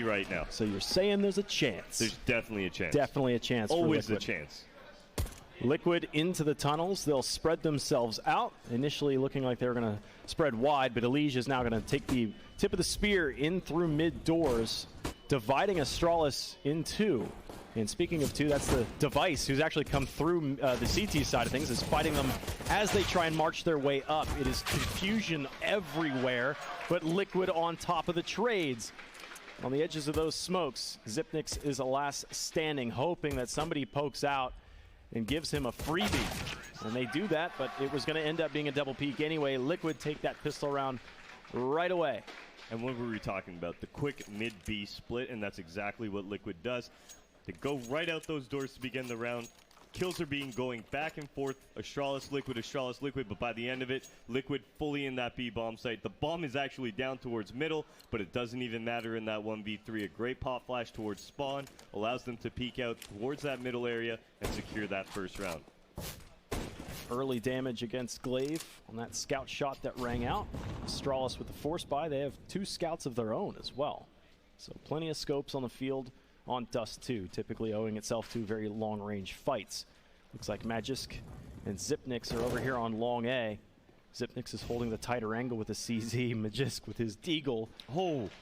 right now. So you're saying there's a chance? There's definitely a chance. Definitely a chance. Always for a chance. Liquid into the tunnels. They'll spread themselves out. Initially looking like they were going to spread wide, but Elige is now going to take the tip of the spear in through mid doors, dividing Astralis in two. And speaking of two, that's the Device, who's actually come through the CT side of things, is fighting them as they try and march their way up. It is confusion everywhere, but Liquid on top of the trades. On the edges of those smokes, Zipnix is the last standing, hoping that somebody pokes out and gives him a freebie. And they do that, but it was going to end up being a double peek anyway. Liquid take that pistol round right away. And what were we talking about? The quick mid-B split, and that's exactly what Liquid does. They go right out those doors to begin the round. Kills are being going back and forth. Astralis, Liquid, but by the end of it, Liquid fully in that B bomb site. The bomb is actually down towards middle, but it doesn't even matter in that 1v3. A great pop flash towards spawn allows them to peek out towards that middle area and secure that first round. Early damage against Glaive on that scout shot that rang out. Astralis with the force buy. They have 2 scouts of their own as well. So plenty of scopes on the field on Dust 2, typically owing itself to very long-range fights. Looks like Magisk and Zipnix are over here on long A. Zipnix is holding the tighter angle with a CZ. Magisk with his Deagle.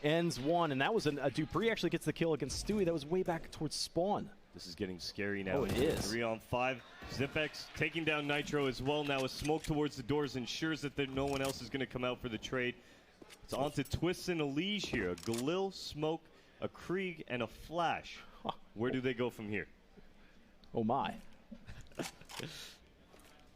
Ends one, and that was a Dupree actually gets the kill against Stewie. That was way back towards spawn. This is getting scary now. Oh, it is. 3 on 5. Zipex taking down Nitro as well. Now a smoke towards the doors ensures that no one else is going to come out for the trade. It's on to Twists and Elige here. A Galil, Smoke, a Krieg, and a Flash. Where do they go from here? Oh my.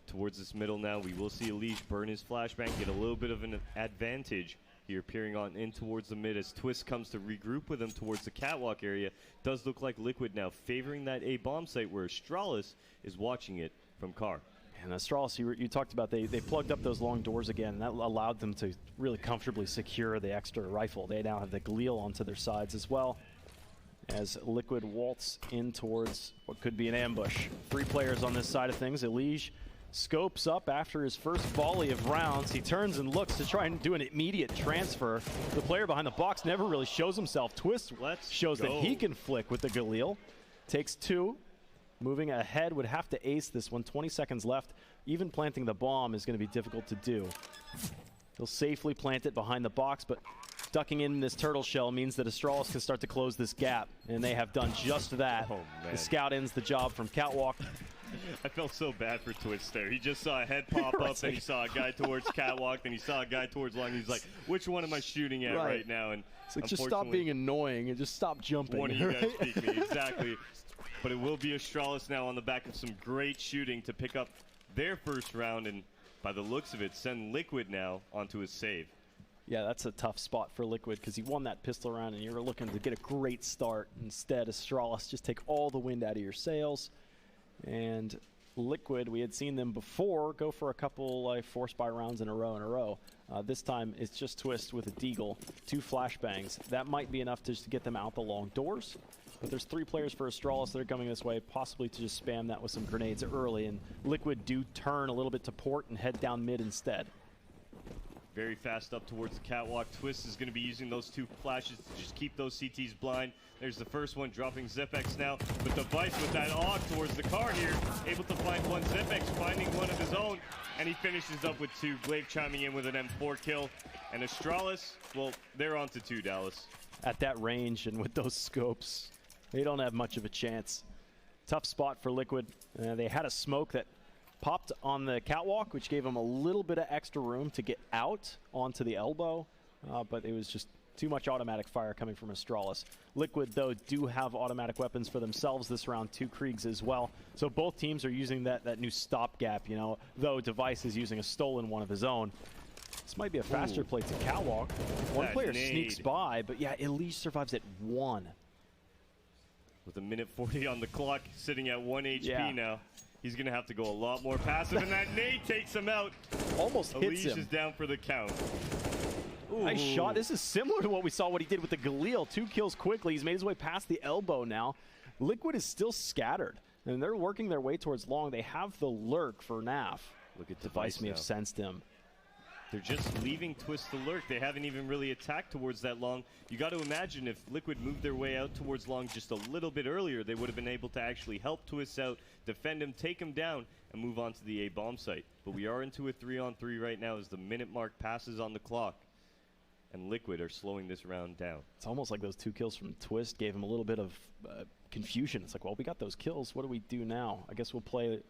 Towards this middle now, we will see Elige burn his flashbang, get a little bit of an advantage here, peering on in towards the mid as Twist comes to regroup with him towards the catwalk area. Does look like Liquid now favoring that A bomb site where Astralis is watching it from Car. And Astralis, you talked about, they plugged up those long doors again, and that allowed them to really comfortably secure the extra rifle. They now have the Galil onto their sides as well, as Liquid waltz in towards what could be an ambush. 3 players on this side of things. Elige scopes up after his first volley of rounds. He turns and looks to try and do an immediate transfer. The player behind the box never really shows himself. Twist shows that he can flick with the Galil. Takes 2. Moving ahead, would have to ace this one. 20 seconds left. Even planting the bomb is going to be difficult to do. He'll safely plant it behind the box, but ducking in this turtle shell means that Astralis can start to close this gap, and they have done just that. Oh, man. The scout ends the job from catwalk. I felt so bad for Twist there. He just saw a head pop up, then he saw a guy towards catwalk, then he saw a guy towards long. He's like, which one am I shooting at right now? And it's like, just stop being annoying and just stop jumping. One of you guys beat me, exactly. But it will be Astralis now on the back of some great shooting to pick up their first round, and by the looks of it, send Liquid now onto his save. Yeah, that's a tough spot for Liquid because he won that pistol round and you were looking to get a great start. Instead, Astralis just take all the wind out of your sails. And Liquid, we had seen them before go for a couple force buy rounds in a row. This time it's just Twist with a Deagle, 2 flashbangs. That might be enough to just get them out the long doors. But there's 3 players for Astralis that are coming this way, possibly to just spam that with some grenades early. And Liquid do turn a little bit to port and head down mid instead. Very fast up towards the catwalk. Twist is going to be using those 2 flashes to just keep those CTs blind. There's the first one dropping Zipex now. But Device with that AUG towards the car here, able to find one Zipex, finding one of his own. And he finishes up with 2. Glaive chiming in with an M4 kill. And Astralis, well, they're on to 2, Dallas. At that range and with those scopes, they don't have much of a chance. Tough spot for Liquid. They had a smoke that popped on the catwalk, which gave him a little bit of extra room to get out onto the elbow, but it was just too much automatic fire coming from Astralis. Liquid, though, do have automatic weapons for themselves this round, 2 Kriegs as well. So both teams are using that new stopgap, you know, though Device is using a stolen one of his own. This might be a faster play to catwalk. One player sneaks by, but yeah, Elige survives at 1. With a minute 40 on the clock, sitting at 1 HP now. He's going to have to go a lot more passive, and that nade takes him out. Almost hits him. Elige is down for the count. Ooh. Nice shot. This is similar to what we saw what he did with the Galil. 2 kills quickly. He's made his way past the elbow now. Liquid is still scattered, and they're working their way towards long. They have the lurk for NAF. Look at Device may have sensed him. They're just leaving Twist to lurk. They haven't even really attacked towards that long. You got to imagine if Liquid moved their way out towards long just a little bit earlier, they would have been able to actually help Twist out, defend him, take him down, and move on to the A bomb site. But we are into a 3-on-3 right now as the minute mark passes on the clock. And Liquid are slowing this round down. It's almost like those 2 kills from Twist gave him a little bit of confusion. It's like, well, we got those kills. What do we do now? I guess we'll play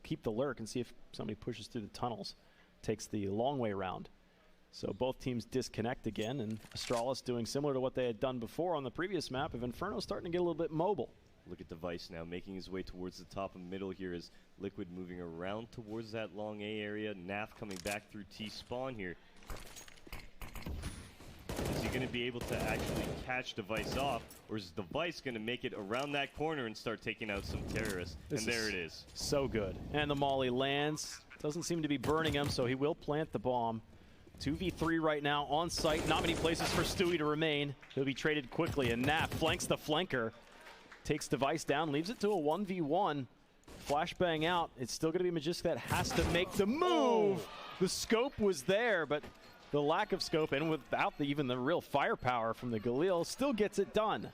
keep the lurk and see if somebody pushes through the tunnels. Takes the long way round. So both teams disconnect again, and Astralis doing similar to what they had done before on the previous map of Inferno, starting to get a little bit mobile. Look at Device now making his way towards the top and middle here as Liquid moving around towards that long A area. Naf coming back through T-spawn here. Is he going to be able to actually catch Device off, or is Device going to make it around that corner and start taking out some terrorists? And there it is. So good. And the molly lands. Doesn't seem to be burning him, so he will plant the bomb. 2v3 right now on site. Not many places for Stewie to remain. He'll be traded quickly, and Naf flanks the flanker. Takes Device down, leaves it to a 1v1. Flashbang out. It's still going to be Magisk that has to make the move. The scope was there, but the lack of scope, and without even the real firepower from the Galil, still gets it done.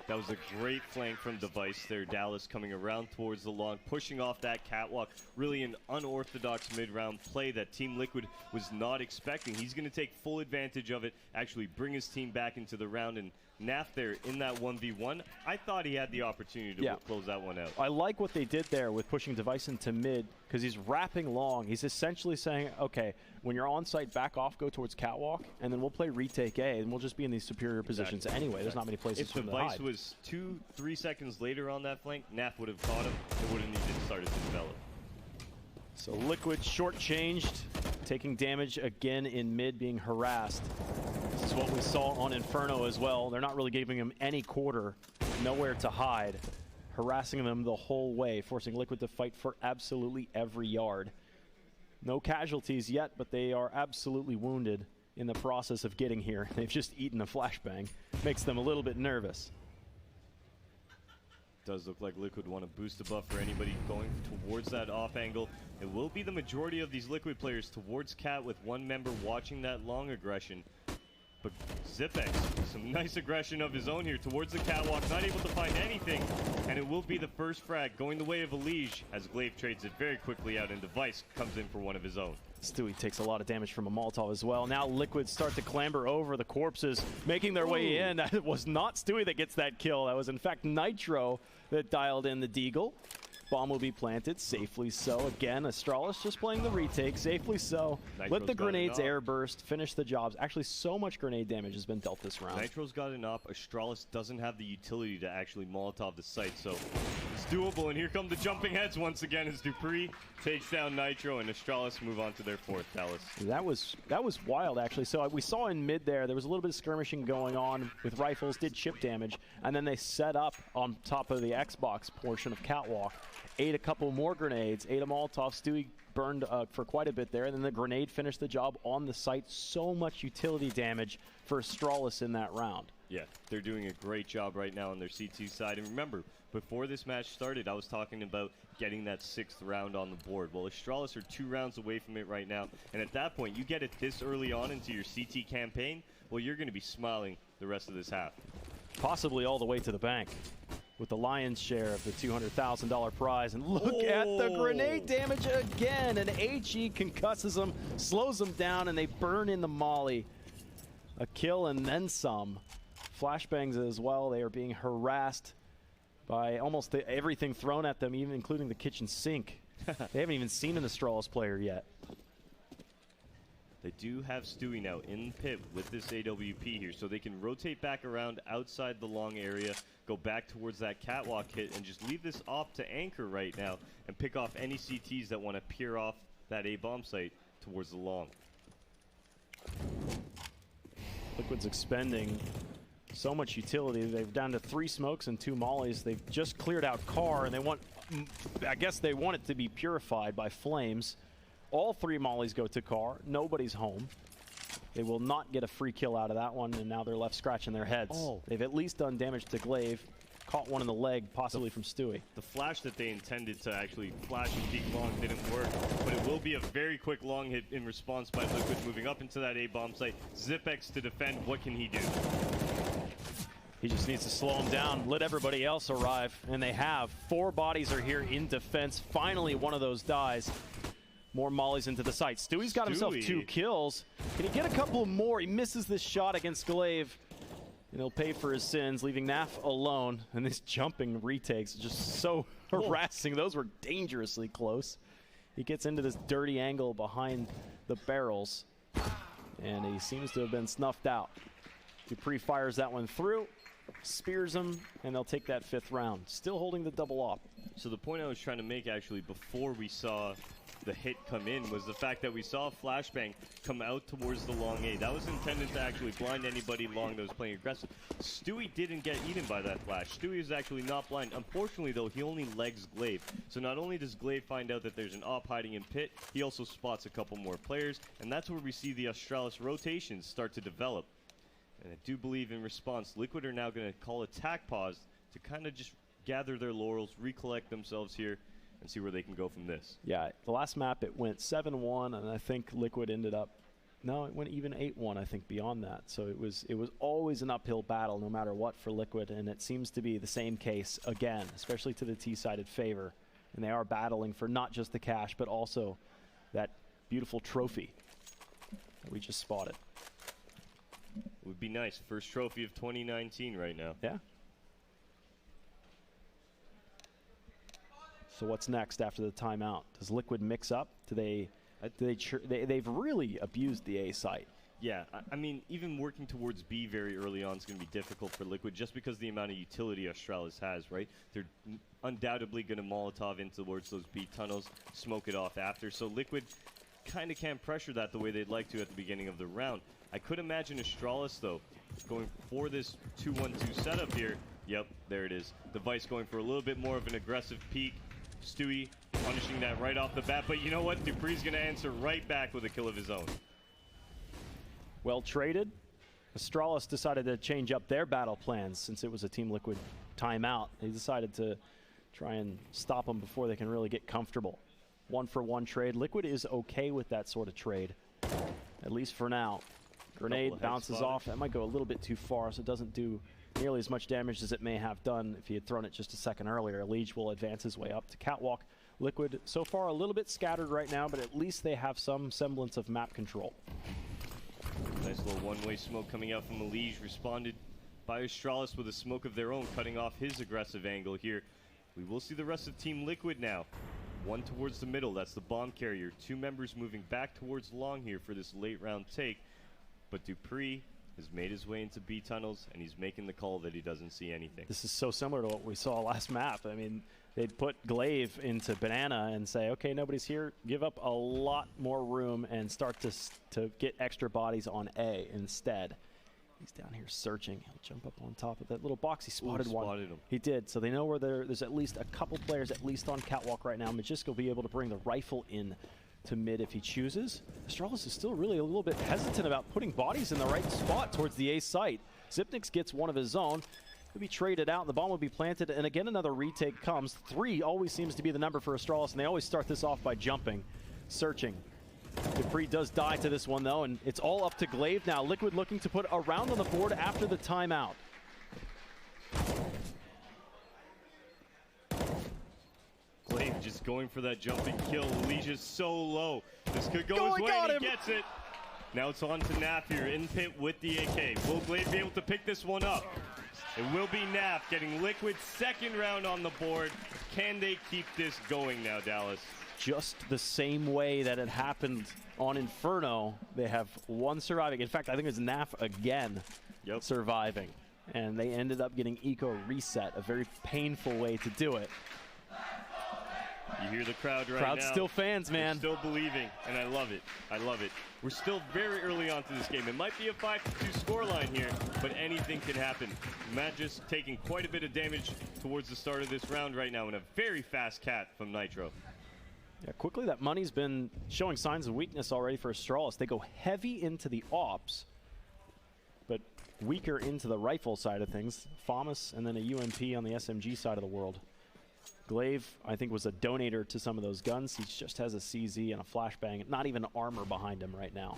That was a great flank from Device there. Dallas coming around towards the long, pushing off that catwalk. Really an unorthodox mid-round play that Team Liquid was not expecting. He's going to take full advantage of it, actually bring his team back into the round, and Naf there in that 1v1. I thought he had the opportunity to close that one out. I like what they did there with pushing Device into mid, because he's wrapping long. He's essentially saying, okay, when you're on site, back off, go towards catwalk, and then we'll play retake A, and we'll just be in these superior positions anyway. There's not many places for him to hide. If Device was 2-3 seconds later on that flank, Naf would have caught him. It wouldn't even started to develop. So Liquid shortchanged, taking damage again in mid, being harassed. This is what we saw on Inferno as well. They're not really giving him any quarter, nowhere to hide. Harassing them the whole way, forcing Liquid to fight for absolutely every yard. No casualties yet, but they are absolutely wounded in the process of getting here. They've just eaten a flashbang. Makes them a little bit nervous. Does look like Liquid want to boost the buff for anybody going towards that off angle. It will be the majority of these Liquid players towards Cat, with one member watching that long aggression. But Zipex, some nice aggression of his own here towards the catwalk, not able to find anything. And it will be the first frag going the way of Elige as Glaive trades it very quickly out and Device comes in for one of his own. Stewie takes a lot of damage from a Molotov as well. Now Liquid start to clamber over the corpses, making their way in. It was not Stewie that gets that kill. That was in fact Nitro that dialed in the Deagle. Bomb will be planted, safely so. Again, Astralis just playing the retake, safely so. Nitro's let the grenades air burst, finish the jobs. Actually, so much grenade damage has been dealt this round. Nitro's got an op. Astralis doesn't have the utility to actually Molotov the site, so it's doable. And here come the jumping heads once again as Dupree takes down Nitro, and Astralis move on to their fourth, Dallas. That was wild, actually. So we saw in mid there was a little bit of skirmishing going on with rifles, did chip damage, and then they set up on top of the Xbox portion of Catwalk. Ate a couple more grenades, ate a Molotov. Stewie burned for quite a bit there, and then the grenade finished the job on the site. So much utility damage for Astralis in that round. Yeah, they're doing a great job right now on their CT side. And remember, before this match started, I was talking about getting that 6th round on the board. Well, Astralis are 2 rounds away from it right now. And at that point, you get it this early on into your CT campaign, well, you're going to be smiling the rest of this half. Possibly all the way to the bank, with the lion's share of the $200,000 prize. And look at the grenade damage again. And HE concusses them, slows them down, and they burn in the molly. A kill and then some. Flashbangs as well. They are being harassed by almost everything thrown at them, even including the kitchen sink. They haven't even seen an Astralis player yet. They do have Stewie now in pit with this AWP here, so they can rotate back around outside the long area, go back towards that catwalk hit, and just leave this op to anchor right now and pick off any CTs that want to peer off that A-bomb site towards the long. Liquid's expending so much utility. They're down to 3 smokes and 2 mollies. They've just cleared out car, and they want, I guess they want it to be purified by flames. All 3 mollies go to car. Nobody's home. They will not get a free kill out of that one, and now they're left scratching their heads. They've at least done damage to Glaive. caught one in the leg, possibly from Stewie. The flash that they intended to actually flash and peek long didn't work, but it will be a very quick long hit in response by Liquid, moving up into that A-bomb site. Zipex to defend. What can he do? He just needs to slow him down, let everybody else arrive, and they have. 4 bodies are here in defense. Finally, one of those dies. More mollies into the site. Stewie's got himself 2 kills. Can he get a couple more? He misses this shot against Glaive, and he'll pay for his sins, leaving Naf alone. And this jumping retakes are just so harassing. Those were dangerously close. He gets into this dirty angle behind the barrels, and he seems to have been snuffed out. Dupree fires that one through, spears him, and they'll take that 5th round. Still holding the double op. So the point I was trying to make actually before we saw the hit come in was the fact that we saw a flashbang come out towards the long A. That was intended to actually blind anybody long that was playing aggressive. Stewie didn't get eaten by that flash. Stewie is actually not blind. Unfortunately, though, he only legs Glaive. So not only does Glaive find out that there's an op hiding in pit, he also spots a couple more players, and that's where we see the Astralis rotations start to develop. And I do believe in response, Liquid are now going to call attack pause to kind of just gather their laurels, recollect themselves here, and see where they can go from this. Yeah, the last map it went 7-1, and I think Liquid ended up, no, it went even 8-1, I think, beyond that. So it was always an uphill battle no matter what for Liquid, and it seems to be the same case again, especially to the T-sided favor. And they are battling for not just the cash, but also that beautiful trophy that we just spotted. Would be nice. First trophy of 2019 right now. Yeah. So what's next after the timeout? Does Liquid mix up? They've really abused the A site. Yeah, I mean, even working towards B very early on is going to be difficult for Liquid just because the amount of utility Astralis has, right? They're undoubtedly going to Molotov in towards those B tunnels, smoke it off after. So Liquid kind of can't pressure that the way they'd like to at the beginning of the round. I could imagine Astralis, though, going for this 2-1-2 setup here. Yep, there it is. The Vice going for a little bit more of an aggressive peek. Stewie punishing that right off the bat, but you know what? Dupree's going to answer right back with a kill of his own. Well traded. Astralis decided to change up their battle plans since it was a Team Liquid timeout. They decided to try and stop them before they can really get comfortable. 1-for-1 trade. Liquid is okay with that sort of trade, at least for now. Grenade bounces off. That might go a little bit too far, so it doesn't do nearly as much damage as it may have done if he had thrown it just a second earlier. Liege will advance his way up to Catwalk. Liquid so far a little bit scattered right now, but at least they have some semblance of map control. Nice little one-way smoke coming out from Liege, responded by Astralis with a smoke of their own, cutting off his aggressive angle here. We will see the rest of Team Liquid now. One towards the middle, that's the bomb carrier. 2 members moving back towards long here for this late round take. But Dupree has made his way into B tunnels, and he's making the call that he doesn't see anything. This is so similar to what we saw last map. I mean, they'd put Glaive into Banana and say, okay, nobody's here. Give up a lot more room and start to get extra bodies on A instead. He's down here searching. He'll jump up on top of that little box. He spotted one. Spotted him. He did. So they know where there's at least a couple players at least on Catwalk right now. Magisk will be able to bring the rifle in to mid if he chooses. Astralis is still really a little bit hesitant about putting bodies in the right spot towards the A site. Zipnix gets one of his own. He'll be traded out, and the bomb will be planted, and again another retake comes. 3 always seems to be the number for Astralis, and they always start this off by jumping, searching. Dupree does die to this one, though, and it's all up to Glaive now. Liquid looking to put a round on the board after the timeout. Glaive just going for that jumping kill. Liege is so low. This could go his way, and he gets it. Now it's on to Naf here in pit with the AK. Will Glaive be able to pick this one up? It will be Naf getting Liquid's 2nd round on the board. Can they keep this going now, Dallas? Just the same way that it happened on Inferno, they have one surviving. In fact, I think it's Naf again surviving. And they ended up getting eco reset, a very painful way to do it. You hear the crowd right now. Crowd's still fans, man. They're still believing, and I love it. I love it. We're still very early on to this game. It might be a 5-2 scoreline here, but anything can happen. Magisk taking quite a bit of damage towards the start of this round right now, and a very fast cat from Nitro. Yeah, quickly that money's been showing signs of weakness already for Astralis. They go heavy into the ops, but weaker into the rifle side of things. FAMAS and then a UMP on the SMG side of the world. Glaive, I think, was a donator to some of those guns. He just has a CZ and a flashbang, not even armor behind him right now.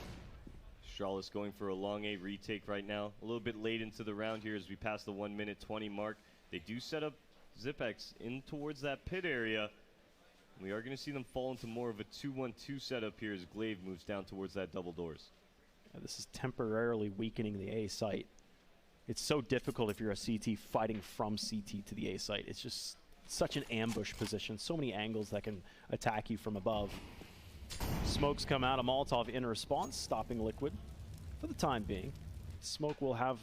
Astralis going for a long A retake right now. A little bit late into the round here as we pass the 1 minute 20 mark. They do set up Zipex in towards that pit area. We are going to see them fall into more of a 2-1-2 setup here as Glaive moves down towards that double doors. This is temporarily weakening the A site. It's so difficult if you're a CT fighting from CT to the A site. It's just such an ambush position. So many angles that can attack you from above. Smokes come out, a Molotov in response, stopping Liquid for the time being. Smoke will have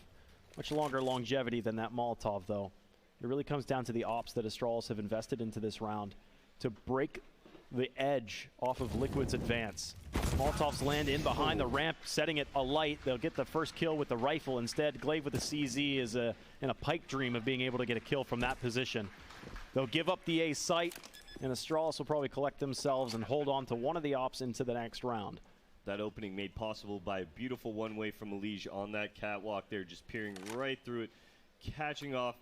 much longer longevity than that Molotov, though. It really comes down to the ops that Astralis have invested into this round to break the edge off of Liquid's advance. Molotovs land in behind the ramp, setting it alight. They'll get the first kill with the rifle. Instead, Glaive with the CZ is in a pipe dream of being able to get a kill from that position. They'll give up the A site, and Astralis will probably collect themselves and hold on to one of the ops into the next round. That opening made possible by a beautiful one-way from Elige on that catwalk there, just peering right through it, catching off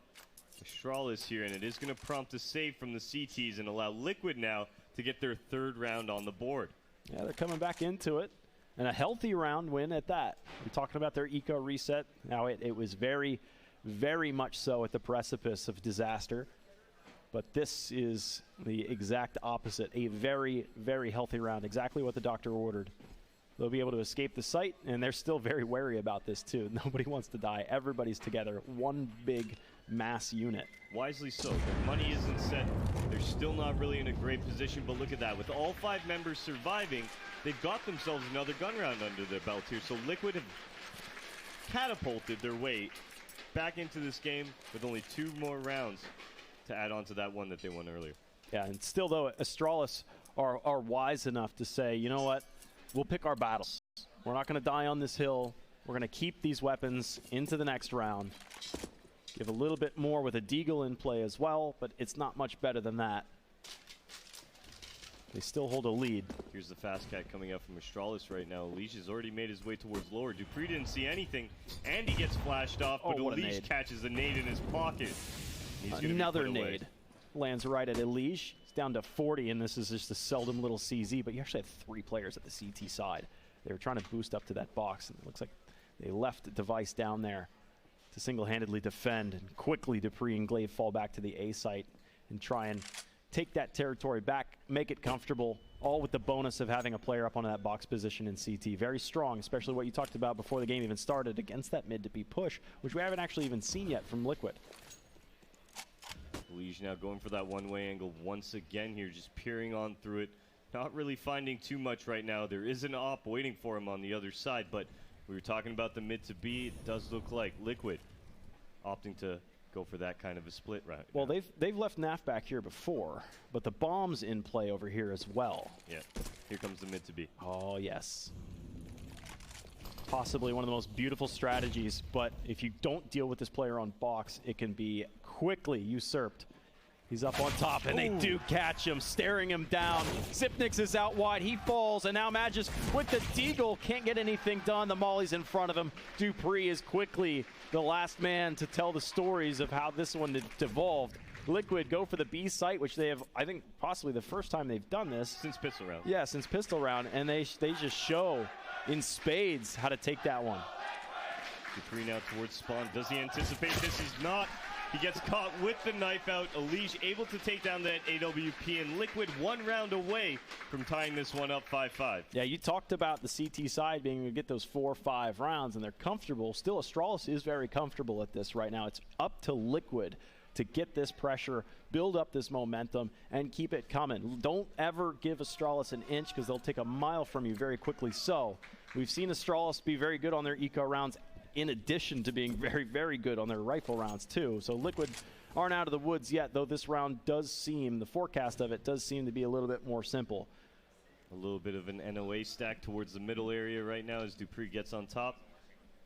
Astralis here, and it is going to prompt a save from the CTs and allow Liquid now to get their third round on the board. Yeah, they're coming back into it, and a healthy round win at that. We're talking about their eco reset. Now, it was very, very much so at the precipice of disaster, but this is the exact opposite. A very, very healthy round, exactly what the doctor ordered. They'll be able to escape the site, and they're still very wary about this, too. Nobody wants to die. Everybody's together. One big mass unit. Wisely so. Their money isn't set. They're still not really in a great position, but look at that. With all 5 members surviving, they've got themselves another gun round under their belt here. So Liquid have catapulted their way back into this game with only 2 more rounds to add on to that one that they won earlier. Yeah, and still, though, Astralis are wise enough to say, you know what? We'll pick our battles. We're not going to die on this hill. We're going to keep these weapons into the next round. Give a little bit more with a Deagle in play as well, but it's not much better than that. They still hold a lead. Here's the fast cat coming up from Astralis right now. Elige has already made his way towards lower. Dupree didn't see anything, and he gets flashed off, but Elige catches a nade in his pocket. Another nade lands right at Elige. He's down to 40, and this is just a seldom little CZ, but you actually have 3 players at the CT side. They were trying to boost up to that box, and it looks like they left the device down there to single-handedly defend, and quickly Dupree and Glaive fall back to the A site and try and take that territory back, make it comfortable, all with the bonus of having a player up on that box position in CT. Very strong, especially what you talked about before the game even started against that mid to B push, which we haven't actually even seen yet from Liquid. Elige now going for that one-way angle once again here, just peering on through it. Not really finding too much right now. There is an op waiting for him on the other side, but we were talking about the mid to B. It does look like Liquid opting to go for that kind of a split right Well, now. they've left NAF back here before, but the bomb's in play over here as well. Yeah, here comes the mid to B. Oh, yes. Possibly one of the most beautiful strategies, but if you don't deal with this player on box, it can be quickly usurped. He's up on top, and they do catch him, staring him down. Zipnix is out wide. He falls, and now Magis with the Deagle can't get anything done. The Molly's in front of him. Dupree is quickly the last man to tell the stories of how this one devolved. Liquid go for the B site, which they have, I think, possibly the first time they've done this. Since pistol round. Yeah, since pistol round, and they just show in spades how to take that one. Dupree now towards spawn. Does he anticipate this? He's not. He gets caught with the knife out. Elige able to take down that AWP, and Liquid 1 round away from tying this one up 5-5. Yeah, you talked about the CT side being able to get those 4 or 5 rounds, and they're comfortable. Still, Astralis is very comfortable at this right now. It's up to Liquid to get this pressure, build up this momentum, and keep it coming. Don't ever give Astralis an inch, because they'll take a mile from you very quickly. So we've seen Astralis be very good on their eco rounds, in addition to being very, very good on their rifle rounds too. So Liquid aren't out of the woods yet, though this round does seem, the forecast of it does seem to be a little bit more simple. A little bit of an NOA stack towards the middle area right now as Dupree gets on top.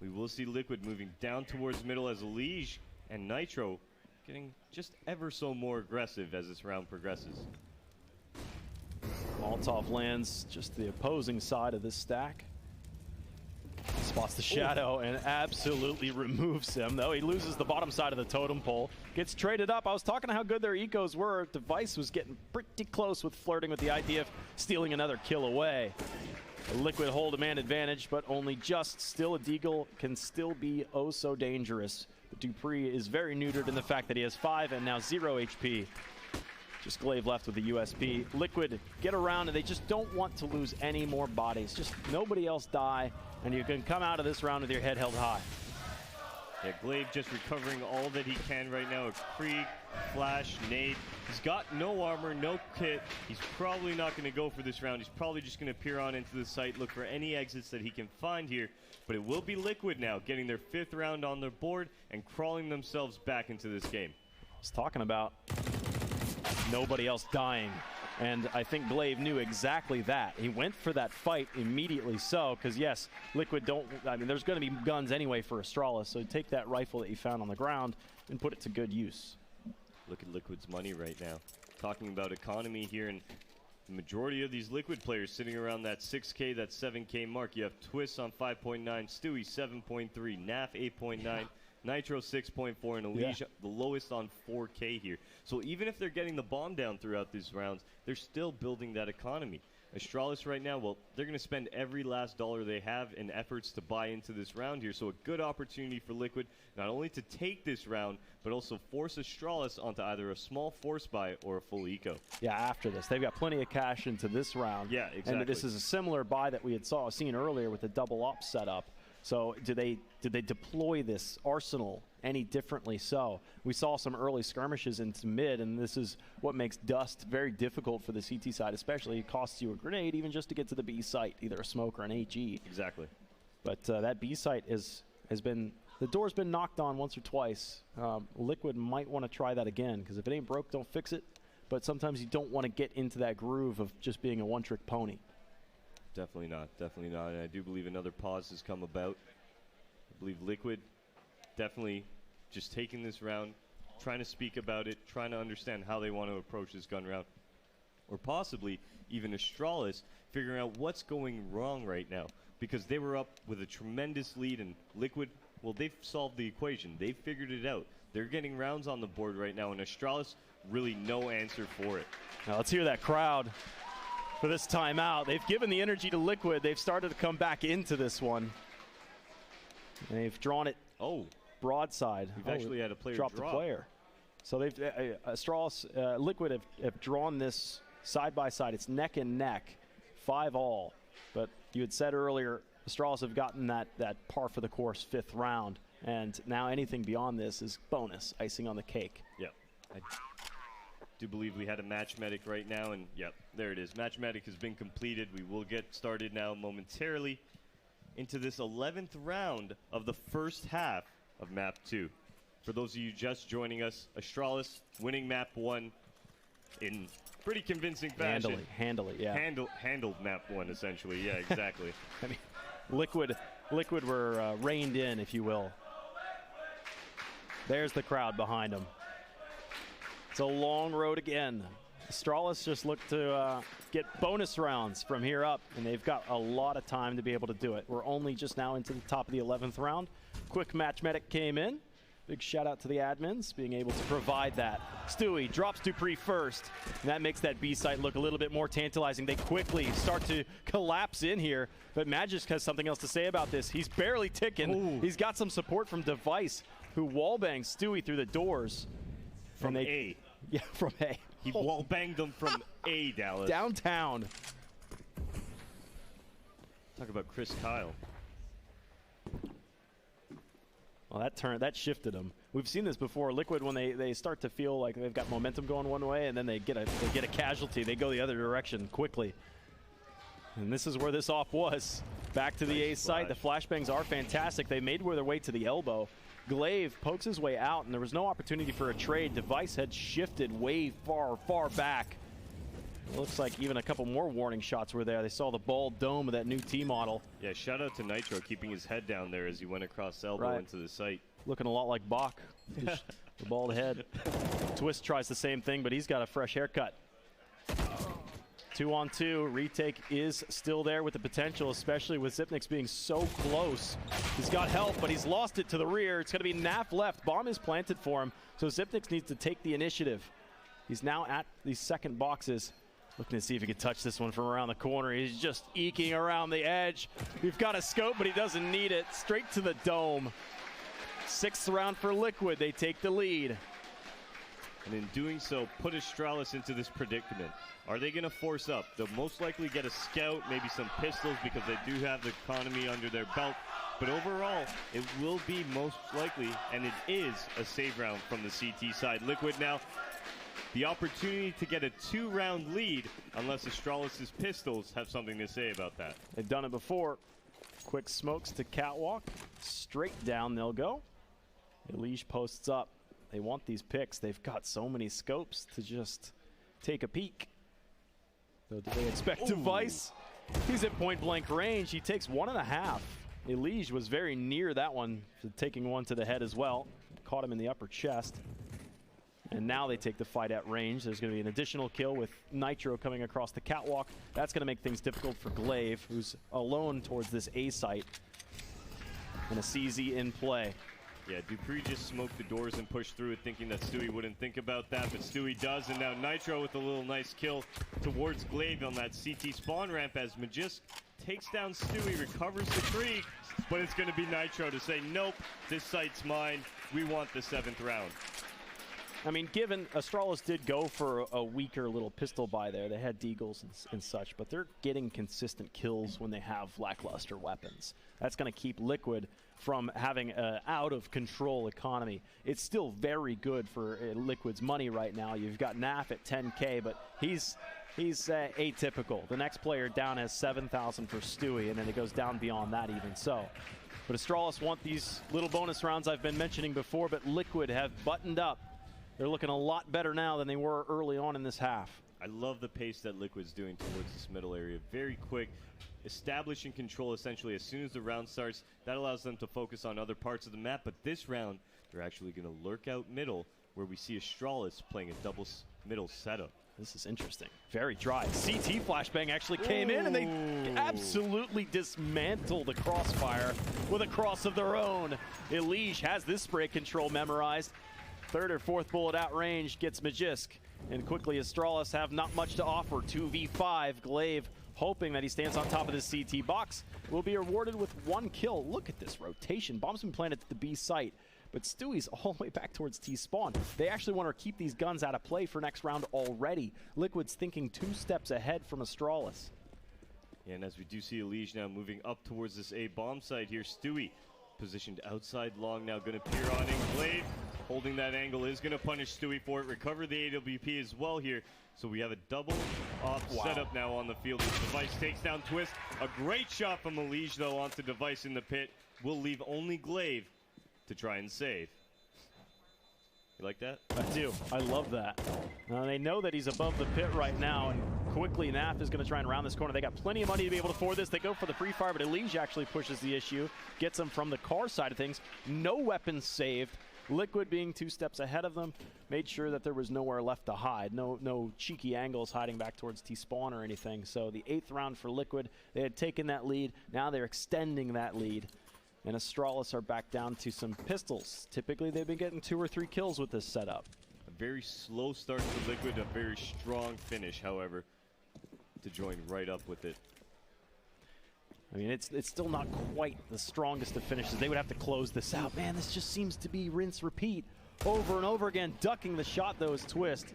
We will see Liquid moving down towards middle as Elige and Nitro getting just ever so more aggressive as this round progresses. Molotov lands just the opposing side of this stack. Spots the shadow and absolutely removes him, though. He loses the bottom side of the totem pole. Gets traded up. I was talking how good their ecos were. Device was getting pretty close with flirting with the idea of stealing another kill away. A Liquid hold a man advantage, but only just. Still, a Deagle can still be oh so dangerous. But Dupree is very neutered in the fact that he has 5 and now 0 HP. Just Glaive left with the USP. Liquid get around, and they just don't want to lose any more bodies. Just nobody else die, and you can come out of this round with your head held high. Yeah, Glaive just recovering all that he can right now. A Krieg, Flash, Nade. He's got no armor, no kit. He's probably not going to go for this round. He's probably just going to peer on into the site, look for any exits that he can find here. But it will be Liquid now, getting their 5th round on their board and crawling themselves back into this game. I was talking about nobody else dying, and I think Glaive knew exactly that. He went for that fight immediately, so because yes, Liquid don't, I mean, there's going to be guns anyway for Astralis, so take that rifle that you found on the ground and put it to good use. Look at Liquid's money right now. Talking about economy here, and the majority of these Liquid players sitting around that 6K, that 7K mark. You have Twist on 5.9, Stewie 7.3, Naf 8.9. Nitro 6.4, and Alicia the lowest on 4K here. So even if they're getting the bomb down throughout these rounds, they're still building that economy. Astralis right now, well, they're going to spend every last dollar they have in efforts to buy into this round here. So a good opportunity for Liquid, not only to take this round, but also force Astralis onto either a small force buy or a full eco. Yeah, after this. They've got plenty of cash into this round. Yeah, exactly. And this is a similar buy that we had seen earlier with the double up setup. So did they deploy this arsenal any differently? So we saw some early skirmishes into mid, and this is what makes Dust very difficult for the CT side, especially. It costs you a grenade even just to get to the B site, either a smoke or an HE. Exactly. But that B site has been, the door's been knocked on once or twice. Liquid might want to try that again, because if it ain't broke, don't fix it. But sometimes you don't want to get into that groove of just being a one-trick pony. Definitely not. Definitely not. And I do believe another pause has come about. I believe Liquid definitely just taking this round, trying to speak about it, trying to understand how they want to approach this gun round. Or possibly even Astralis figuring out what's going wrong right now. Because they were up with a tremendous lead, and Liquid, well, they've solved the equation. They've figured it out. They're getting rounds on the board right now, and Astralis, really no answer for it. Now let's hear that crowd for this timeout. They've given the energy to Liquid. They've started to come back into this one. They've drawn it broadside. We've actually had a player drop the player. So they've Astralis, Liquid have drawn this side by side. It's neck and neck, 5-all. But you had said earlier, Astralis have gotten that par for the course 5th round, and now anything beyond this is bonus, icing on the cake. Yep. I do believe we had a match medic right now, and yep, there it is. Match medic has been completed. We will get started now momentarily into this 11th round of the first half of map 2. For those of you just joining us, Astralis winning map 1 in pretty convincing fashion. Handily, yeah. Handled map 1 essentially. Yeah, exactly. I mean, Liquid were reined in, if you will. There's the crowd behind them. It's a long road again. Astralis just look to get bonus rounds from here up, and they've got a lot of time to be able to do it. We're only just now into the top of the 11th round. Quick match medic came in. Big shout out to the admins being able to provide that. Stewie drops Dupree first, and that makes that B site look a little bit more tantalizing. They quickly start to collapse in here, but Magisk has something else to say about this. He's barely ticking. Ooh. He's got some support from Device, who wallbangs Stewie through the doors. From A. Yeah, from A. He wallbanged them from A, Dallas. Downtown. Talk about Chris Kyle. Well, that shifted them. We've seen this before. Liquid, when they start to feel like they've got momentum going one way, and then they get a casualty, they go the other direction quickly. And this is where this off was. Back to the A site. The flashbangs are fantastic. They made their way to the elbow. Glaive pokes his way out, and there was no opportunity for a trade. Device had shifted way far back. It looks like even a couple more warning shots were there. They saw the bald dome of that new T model. Yeah, shout out to Nitro keeping his head down there as he went across elbow into the site. Looking a lot like Bach, the bald head. Twist tries the same thing, but he's got a fresh haircut. 2-on-2. Retake is still there with the potential, especially with Zipnik's being so close. He's got help, but he's lost it to the rear. It's going to be Naf left. Bomb is planted for him, so Zipnik's needs to take the initiative. He's now at these second boxes, looking to see if he can touch this one from around the corner. He's just eking around the edge. We've got a scope, but he doesn't need it. Straight to the dome. 6th round for Liquid. They take the lead. And in doing so, put Astralis into this predicament. Are they going to force up? They'll most likely get a scout, maybe some pistols, because they do have the economy under their belt. But overall, it will be most likely, and it is, a save round from the CT side. Liquid now, the opportunity to get a 2-round lead, unless Astralis' pistols have something to say about that. They've done it before. Quick smokes to Catwalk. Straight down they'll go. Elige posts up. They want these picks. They've got so many scopes to just take a peek. So do they expect Device? He's at point blank range. He takes 1.5. Elige was very near that one, taking one to the head as well. Caught him in the upper chest. And now they take the fight at range. There's going to be an additional kill with Nitro coming across the catwalk. That's going to make things difficult for Glaive, who's alone towards this A site. And a CZ in play. Yeah, Dupree just smoked the doors and pushed through it, thinking that Stewie wouldn't think about that, but Stewie does, and now Nitro with a little nice kill towards Glaive on that CT spawn ramp as Magisk takes down Stewie, recovers the tree, but it's going to be Nitro to say, nope, this site's mine, we want the 7th round. I mean, given Astralis did go for a weaker little pistol buy there, they had deagles and such, but they're getting consistent kills when they have lackluster weapons. That's going to keep Liquid from having an out-of-control economy. It's still very good for Liquid's money right now. You've got Naf at 10K, but he's atypical. The next player down has 7,000 for Stewie, and then it goes down beyond that even so. But Astralis want these little bonus rounds I've been mentioning before, but Liquid have buttoned up. They're looking a lot better now than they were early on in this half. I love the pace that Liquid's doing towards this middle area. Very quick, establishing control essentially as soon as the round starts. That allows them to focus on other parts of the map, but this round, they're actually going to lurk out middle, where we see Astralis playing a double middle setup. This is interesting. Very dry. CT flashbang actually came in, and they absolutely dismantled the crossfire with a cross of their own. Elige has this spray control memorized. 3rd or 4th bullet out range gets Magisk. And quickly, Astralis have not much to offer. 2v5. Glaive, hoping that he stands on top of this CT box, will be rewarded with 1 kill. Look at this rotation. Bomb's been planted to the B site, but Stewie's all the way back towards T-spawn. They actually want to keep these guns out of play for next round already. Liquid's thinking 2 steps ahead from Astralis. Yeah, and as we do see Elige now moving up towards this A bomb site here, Stewie positioned outside long now, going to peer on in. Glaive holding that angle is going to punish Stewie for it. Recover the AWP as well here. So we have a double off setup now on the field. Device takes down Twist. A great shot from Elige though onto Device in the pit. Will leave only Glaive to try and save. You like that? I do. I love that. They know that he's above the pit right now, and quickly Naf is going to try and round this corner. They got plenty of money to be able to afford this. They go for the free fire, but Elige actually pushes the issue, gets him from the car side of things. No weapons saved. Liquid being 2 steps ahead of them, made sure that there was nowhere left to hide. No cheeky angles hiding back towards T-spawn or anything. So the 8th round for Liquid, they had taken that lead. Now they're extending that lead. And Astralis are back down to some pistols. Typically, they've been getting 2 or 3 kills with this setup. A very slow start for Liquid, a very strong finish, however, to join right up with it. I mean, it's still not quite the strongest of finishes. They would have to close this out. Man, this just seems to be rinse, repeat, over and over again. Ducking the shot, though, is Twist.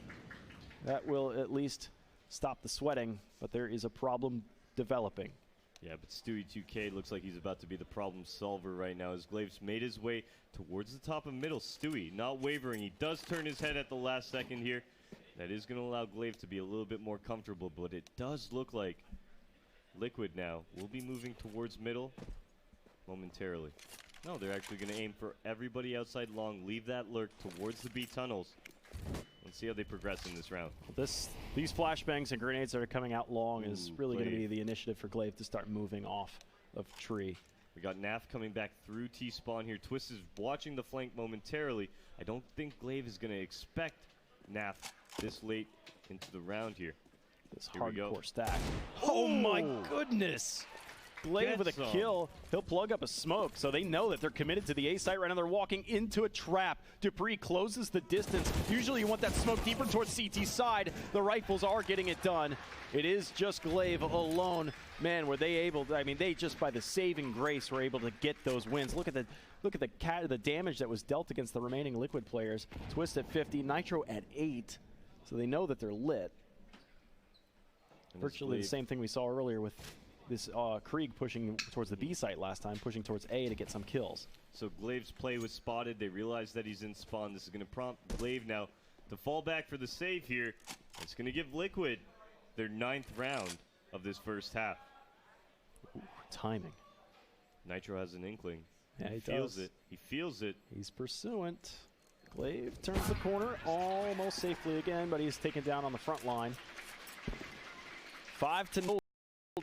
That will at least stop the sweating, but there is a problem developing. Yeah, but Stewie 2K looks like he's about to be the problem solver right now as Glaive's made his way towards the top of middle. Stewie not wavering. He does turn his head at the last second here. That is going to allow Glaive to be a little bit more comfortable, but it does look like Liquid now will be moving towards middle momentarily. No, they're actually going to aim for everybody outside long, leave that lurk towards the B tunnels. Let's see how they progress in this round. These flashbangs and grenades that are coming out long is really going to be the initiative for Glaive to start moving off of tree. We got Naf coming back through T-spawn here. Twist is watching the flank momentarily. I don't think Glaive is going to expect Naf this late into the round here. This hardcore stack. Oh my goodness! Glaive with a kill. He'll plug up a smoke, so they know that they're committed to the A site right now. They're walking into a trap. Dupree closes the distance. Usually you want that smoke deeper towards CT's side. The rifles are getting it done. It is just Glaive alone. Man, were they able to, I mean, they just by the saving grace were able to get those wins. Look at the damage that was dealt against the remaining Liquid players. Twist at 50, Nitro at 8. So they know that they're lit. Virtually the same thing we saw earlier with this Krieg pushing towards the B site last time, pushing towards A to get some kills. So Glaive's play was spotted. They realized that he's in spawn. This is going to prompt Glaive now to fall back for the save here. It's going to give Liquid their 9th round of this first half. Ooh, timing. Nitro has an inkling. Yeah, he feels does. it. He feels it. He's pursuant. Glaive turns the corner almost safely again, but he's taken down on the front line. 5-0.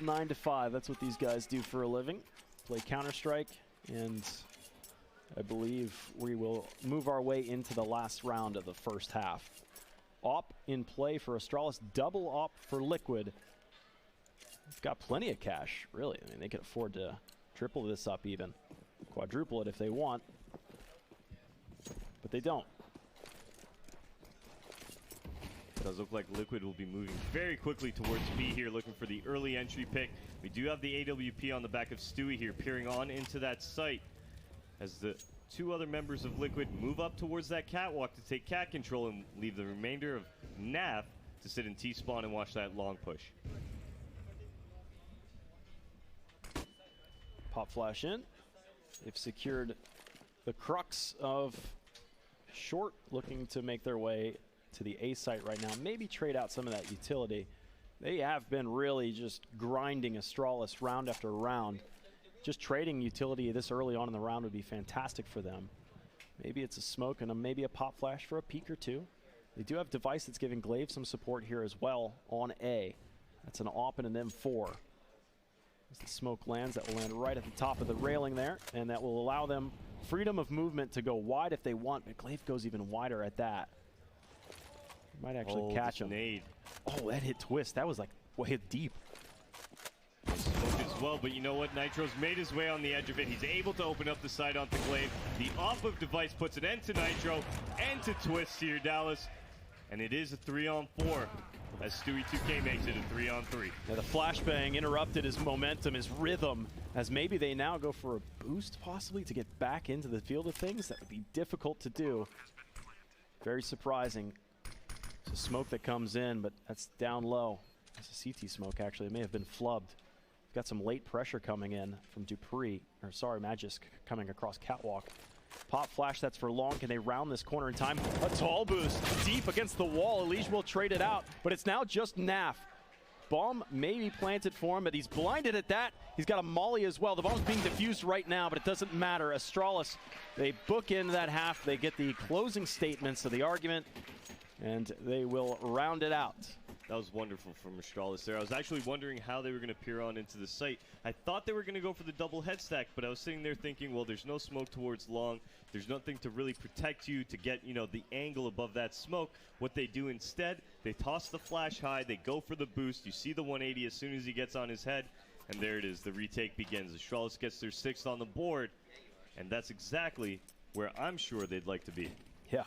9 to 5. That's what these guys do for a living. Play Counter-Strike, and I believe we will move our way into the last round of the first half. AWP in play for Astralis, double AWP for Liquid. They've got plenty of cash, really. I mean, they could afford to triple this up even. Quadruple it if they want. But they don't. Does look like Liquid will be moving very quickly towards B here, looking for the early entry pick. We do have the AWP on the back of Stewie here, peering on into that site as the two other members of Liquid move up towards that catwalk to take cat control and leave the remainder of NAF to sit in T-spawn and watch that long push. Pop flash in. They've secured the crux of Short, looking to make their way to the A site right now. Maybe trade out some of that utility. They have been really just grinding Astralis round after round. Just trading utility this early on in the round would be fantastic for them. Maybe it's a smoke and maybe a pop flash for a peek or two. They do have Device that's giving Glaive some support here as well on A. That's an AWP and an M4. As the smoke lands, that will land right at the top of the railing there, and that will allow them freedom of movement to go wide if they want, but Glaive goes even wider at that. Might actually catch him. Nade. Oh, that hit Twist. That was like way deep. Smoke as well, but you know what? Nitro's made his way on the edge of it. He's able to open up the side onto Glaive. The off of Device puts an end to Nitro and to Twist here, Dallas. And it is a 3-on-4 as Stewie 2K makes it a 3-on-3. Yeah, the flashbang interrupted his momentum, his rhythm, as maybe they now go for a boost possibly to get back into the field of things. That would be difficult to do. Very surprising. It's a smoke that comes in, but that's down low. It's a CT smoke, actually. It may have been flubbed. Got some late pressure coming in from Dupree, or sorry, Magisk coming across catwalk. Pop flash, that's for long. Can they round this corner in time? A tall boost deep against the wall. Elige will trade it out, but it's now just NAF. Bomb may be planted for him, but he's blinded at that. He's got a molly as well. The bomb's being diffused right now, but it doesn't matter. Astralis, they book into that half. They get the closing statements of the argument, and they will round it out. That was wonderful from Astralis there. I was actually wondering how they were going to peer on into the site. I thought they were going to go for the double head stack, but I was sitting there thinking, well, there's no smoke towards long. There's nothing to really protect you to get, you know, the angle above that smoke. What they do instead, they toss the flash high. They go for the boost. You see the 180 as soon as he gets on his head, and there it is. The retake begins. Astralis gets their 6th on the board, and that's exactly where I'm sure they'd like to be. Yeah.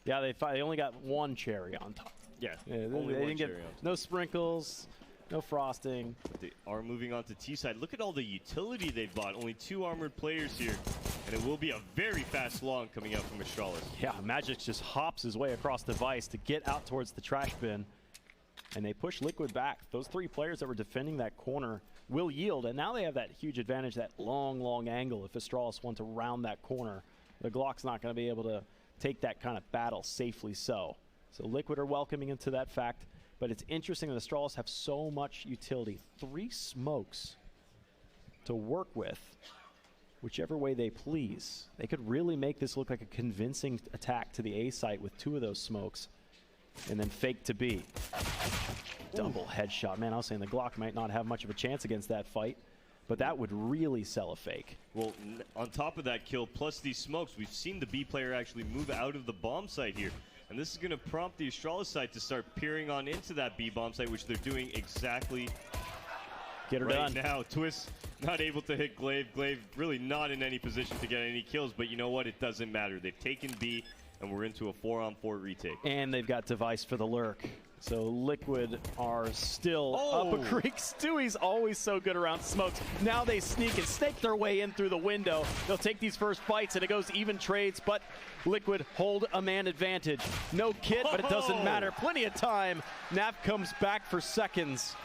Yeah, they only got one cherry on top. Yeah, they didn't get no sprinkles, no frosting. But they are moving on to T-side. Look at all the utility they've bought. Only 2 armored players here, and it will be a very fast long coming out from Astralis. Yeah, Magic just hops his way across Device to get out towards the trash bin, and they push Liquid back. Those 3 players that were defending that corner will yield, and now they have that huge advantage, that long angle. If Astralis want to round that corner, the Glock's not going to be able to take that kind of battle safely so. So Liquid are welcoming into that fact, but it's interesting that Astralis have so much utility. 3 smokes to work with, whichever way they please. They could really make this look like a convincing attack to the A site with 2 of those smokes, and then fake to B. Double headshot. Man, I was saying the Glock might not have much of a chance against that fight, but that would really sell a fake. Well, on top of that kill, plus these smokes, we've seen the B player actually move out of the bomb site here. And And this is going to prompt the Astralis side to start peering on into that B-bomb site, which they're doing exactly Get her right done. now. Twist not able to hit Glaive. Glaive really not in any position to get any kills, but you know what? It doesn't matter. They've taken B, and we're into a 4-on-4 retake. And they've got Device for the lurk. So Liquid are still up a creek. Stewie's always so good around smokes. Now they sneak and snake their way in through the window. They'll take these first fights, and it goes even trades, but Liquid hold a man advantage. No kit, but it doesn't matter. Plenty of time. Naf comes back for seconds.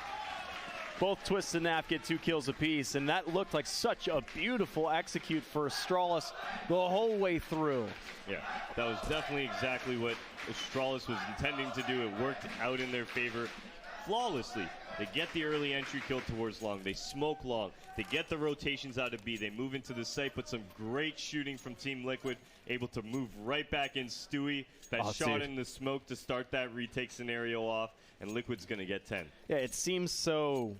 Both Twist and Naf get 2 kills apiece, and that looked like such a beautiful execute for Astralis the whole way through. Yeah, that was definitely exactly what Astralis was intending to do. It worked out in their favor flawlessly. They get the early entry kill towards long. They smoke long. They get the rotations out of B. They move into the site, but some great shooting from Team Liquid, able to move right back in. Stewie, that shot in the smoke to start that retake scenario off, and Liquid's going to get 10. Yeah, it seems so...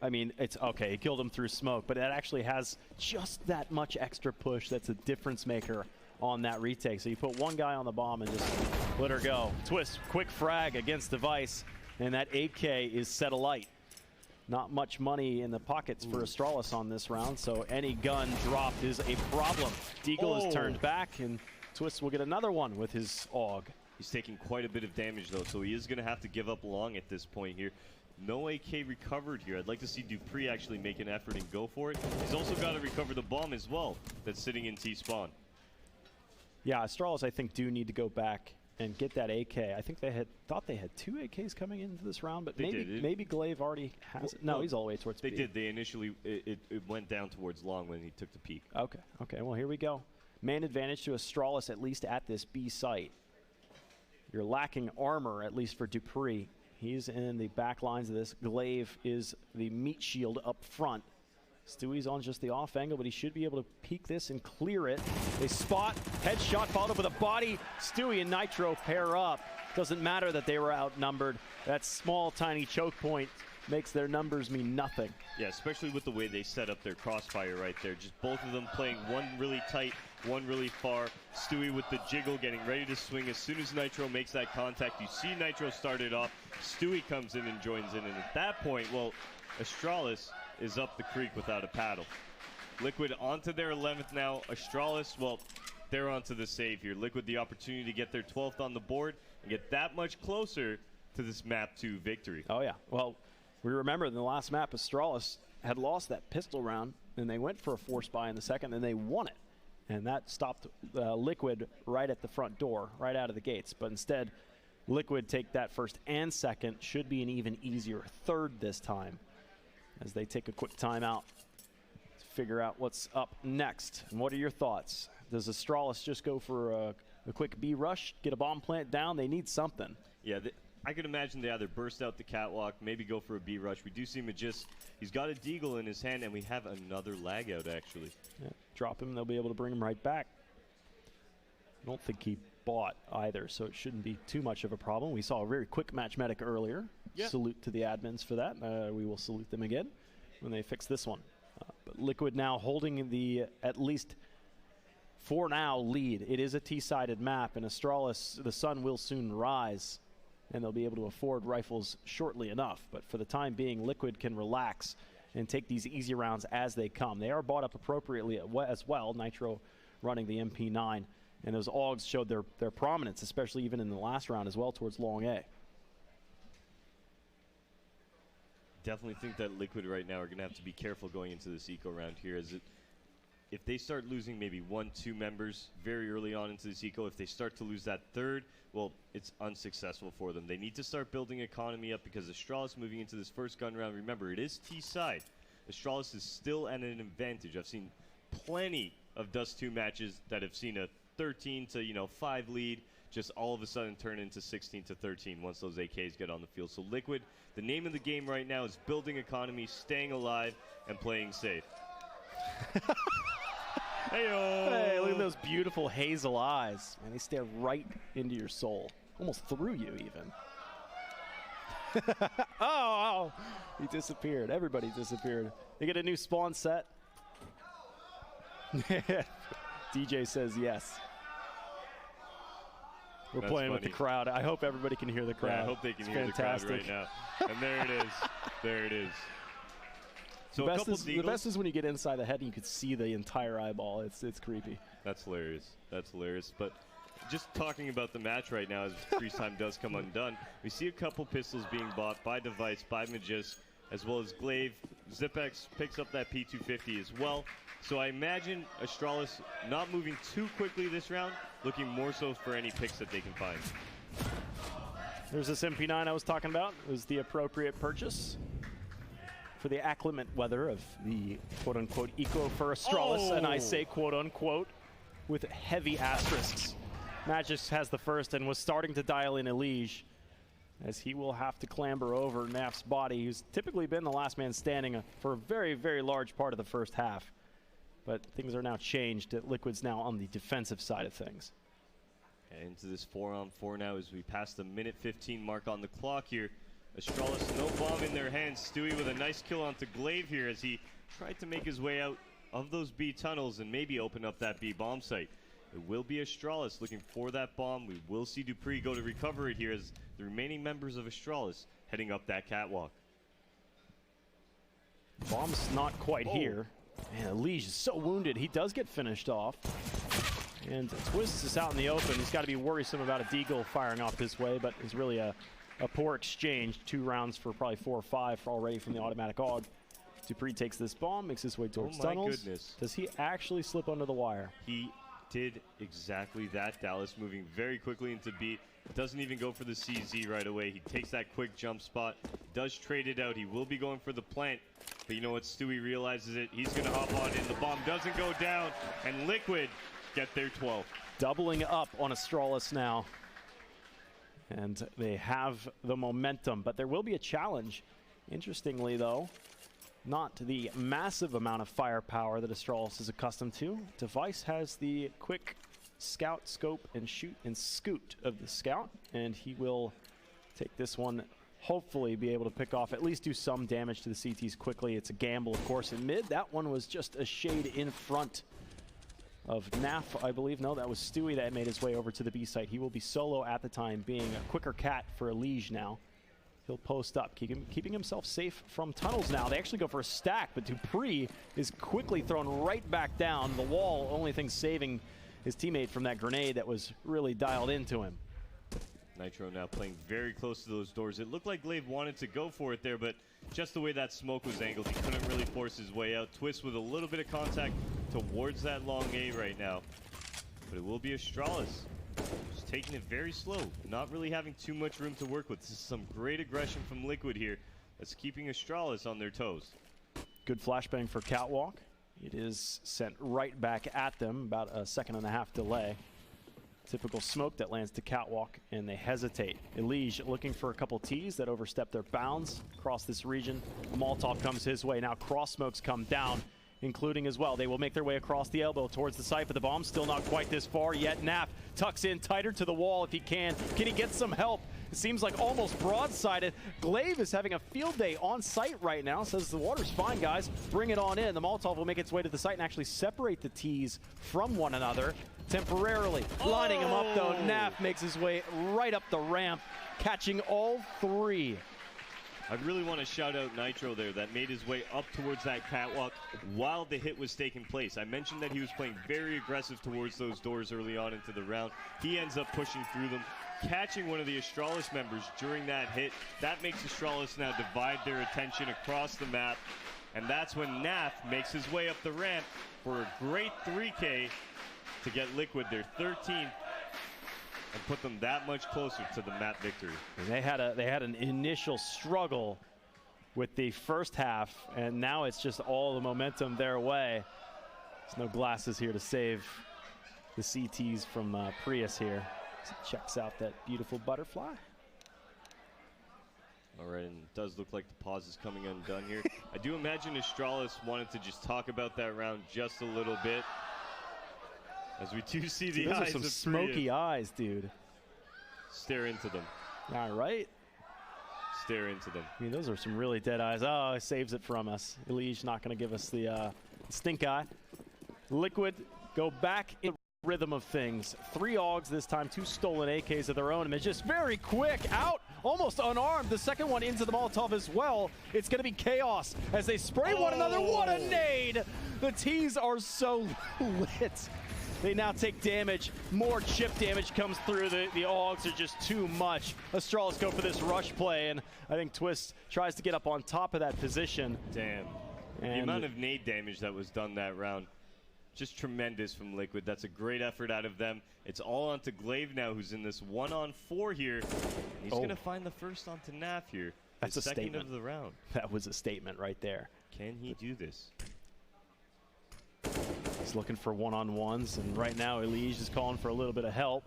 I mean, it's okay, he killed him through smoke, but it actually has just that much extra push that's a difference maker on that retake. So you put one guy on the bomb and just let her go. Twist, quick frag against Device, and that 8K is set alight. Not much money in the pockets for Astralis on this round, so any gun dropped is a problem. Deagle is turned back, and Twist will get another one with his AUG. He's taking quite a bit of damage, though, so he is going to have to give up long at this point here. No AK recovered here. I'd like to see Dupree actually make an effort and go for it. He's also got to recover the bomb as well that's sitting in T-spawn. Yeah, Astralis, I think, do need to go back and get that AK. I think they thought they had 2 AKs coming into this round, but maybe Glaive already has it. No, he's all the way towards They B. did. They initially, it went down towards long when he took the peak. Okay, well, here we go. Man advantage to Astralis, at least at this B site. You're lacking armor, at least for Dupree. He's in the back lines of this. Glaive is the meat shield up front. Stewie's on just the off angle, but he should be able to peek this and clear it. They spot, headshot followed up with a body. Stewie and Nitro pair up. Doesn't matter that they were outnumbered. That small, tiny choke point makes their numbers mean nothing. Yeah, especially with the way they set up their crossfire right there. Just both of them playing one really tight, one really far. Stewie with the jiggle, getting ready to swing. As soon as Nitro makes that contact, you see Nitro start it off. Stewie comes in and joins in, and at that point, well, Astralis is up the creek without a paddle. Liquid onto their 11th now. Astralis, well, they're onto the save here. Liquid the opportunity to get their 12th on the board and get that much closer to this map 2 victory. Oh, yeah. Well, we remember in the last map, Astralis had lost that pistol round, and they went for a force buy in the second, and they won it. And that stopped Liquid right at the front door, right out of the gates. But instead, Liquid take that first and second. Should be an even easier third this time, as they take a quick timeout to figure out what's up next. And what are your thoughts? Does Astralis just go for a quick B rush, get a bomb plant down? They need something. Yeah, I could imagine they either burst out the catwalk, maybe go for a B rush. We do see Magis. He's got a deagle in his hand, and we have another lag out, actually. Yeah, drop him, they'll be able to bring him right back. I don't think he bought either, so it shouldn't be too much of a problem. We saw a very quick match medic earlier. Yeah. Salute to the admins for that. We will salute them again when they fix this one. But Liquid now holding the, at least for now, lead. It is a T-sided map, and Astralis, the sun will soon rise, and they'll be able to afford rifles shortly enough. But for the time being, Liquid can relax and take these easy rounds as they come. They are bought up appropriately as well. Nitro running the MP9, and those AUGs showed their prominence, especially even in the last round as well towards long A. Definitely think that Liquid right now are going to have to be careful going into this eco round here, as if they start losing maybe 1-2 members very early on into this eco, if they start to lose that third, well, it's unsuccessful for them. They need to start building economy up, because Astralis moving into this first gun round, remember, it is T-side. Astralis is still at an advantage. I've seen plenty of Dust 2 matches that have seen a 13 to 5 lead just all of a sudden turn into 16 to 13 once those AKs get on the field. So Liquid, the name of the game right now is building economy, staying alive, and playing safe. Hey, look at those beautiful hazel eyes. Man, they stare right into your soul. Almost through you, even. Oh, he disappeared. Everybody disappeared. They get a new spawn set. DJ says yes. We're That's playing with funny. the crowd. I hope everybody can hear the crowd. Yeah, I hope they can It's hear fantastic. the crowd right now. And there it is. There it is. So The best is when you get inside the head and you can see the entire eyeball. It's creepy. That's hilarious. That's hilarious. But just talking about the match right now as freeze time does come undone, we see a couple pistols being bought by Device, by Magis, as well as Glaive. Zipex picks up that P250 as well. So I imagine Astralis not moving too quickly this round, looking more so for any picks that they can find. There's this MP9 I was talking about. It was the appropriate purchase for the acclimate weather of the quote-unquote eco for Astralis, and I say quote-unquote with heavy asterisks. Magis has the first and was starting to dial in Elige, as he will have to clamber over Naf's body, who's typically been the last man standing for a very, very large part of the first half. But things are now changed. Liquid's now on the defensive side of things. And into this 4-on-4 now as we pass the minute 15 mark on the clock here. Astralis, no bomb in their hands. Stewie with a nice kill onto Glaive here as he tried to make his way out of those B tunnels and maybe open up that B bomb site. It will be Astralis looking for that bomb. We will see Dupree go to recover it here as the remaining members of Astralis heading up that catwalk. Bomb's not quite here. Man, Elige is so wounded. He does get finished off. And Twist is out in the open. He's got to be worrisome about a Deagle firing off this way, but it's really a poor exchange. 2 rounds for probably 4 or 5 already from the automatic AUG. Dupree takes this bomb, makes his way towards tunnels. Goodness. Does he actually slip under the wire? He did exactly that. Dallas moving very quickly into B. Doesn't even go for the CZ right away. He takes that quick jump spot. Does trade it out. He will be going for the plant. But you know what? Stewie realizes it. He's going to hop on in. The bomb doesn't go down. And Liquid get their 12th. Doubling up on Astralis now. And they have the momentum. But there will be a challenge. Interestingly, though, not the massive amount of firepower that Astralis is accustomed to. Device has the quick scout, scope, and shoot and scoot of the scout, and he will take this one, hopefully be able to pick off, at least do some damage to the CTs quickly. It's a gamble, of course, in mid. That one was just a shade in front of Naf, I believe. No, that was Stewie that made his way over to the B site. He will be solo at the time, being a quicker cat for Elige now. He'll post up, keeping himself safe from tunnels now. They actually go for a stack, but Dupree is quickly thrown right back down. The wall, only thing saving his teammate from that grenade that was really dialed into him. Nitro now playing very close to those doors. It looked like Glaive wanted to go for it there, but just the way that smoke was angled, he couldn't really force his way out. Twist with a little bit of contact towards that long A right now. But it will be Astralis. Just taking it very slow, not really having too much room to work with. This is some great aggression from Liquid here. That's keeping Astralis on their toes. Good flashbang for Catwalk. It is sent right back at them, about a 1.5 delay. Typical smoke that lands to Catwalk, and they hesitate. Elige looking for a couple Ts that overstep their bounds across this region. Molotov comes his way. Now cross smokes come down, including as well. They will make their way across the elbow towards the site, but the bomb's still not quite this far yet. Naf tucks in tighter to the wall if he can. Can he get some help? It seems like almost broadsided. Glaive is having a field day on site right now. Says the water's fine, guys. Bring it on in. The Molotov will make its way to the site and actually separate the Ts from one another temporarily. Lining him up, though. Naf makes his way right up the ramp, catching all 3. I really want to shout out Nitro there that made his way up towards that catwalk while the hit was taking place. I mentioned that he was playing very aggressive towards those doors early on into the round. He ends up pushing through them, catching one of the Astralis members during that hit. That makes Astralis now divide their attention across the map. And that's when Naf makes his way up the ramp for a great 3K to get Liquid their 13th and put them that much closer to the map victory. And they had an initial struggle with the first half, and now it's just all the momentum their way. There's no glasses here to save the CTs from Prius here. So checks out that beautiful butterfly. All right, and it does look like the pause is coming undone here. I do imagine Astralis wanted to just talk about that round just a little bit, as we do see the those eyes are some of smoky Priya eyes, dude. stare into them. All right. Stare into them. I mean, those are some really dead eyes. Oh, it saves it from us. Elige not going to give us the stink eye. Liquid go back in. rhythm of things. 3 AUGs this time, 2 stolen AKs of their own, and it's just very quick out, almost unarmed. The second one into the Molotov as well. It's going to be chaos as they spray one another. What a nade! The T's are so lit. They now take damage. More chip damage comes through. The AUGs are just too much. Astralis go for this rush play, and I think Twist tries to get up on top of that position. Damn. And the amount of nade damage that was done that round, just tremendous from Liquid. That's a great effort out of them. It's all onto Glaive now, who's in this 1-on-4 here. And he's going to find the first onto Naf here. That's a second statement. of the round. That was a statement right there. Can he do this? He's looking for one-on-ones, and right now Elige is calling for a little bit of help.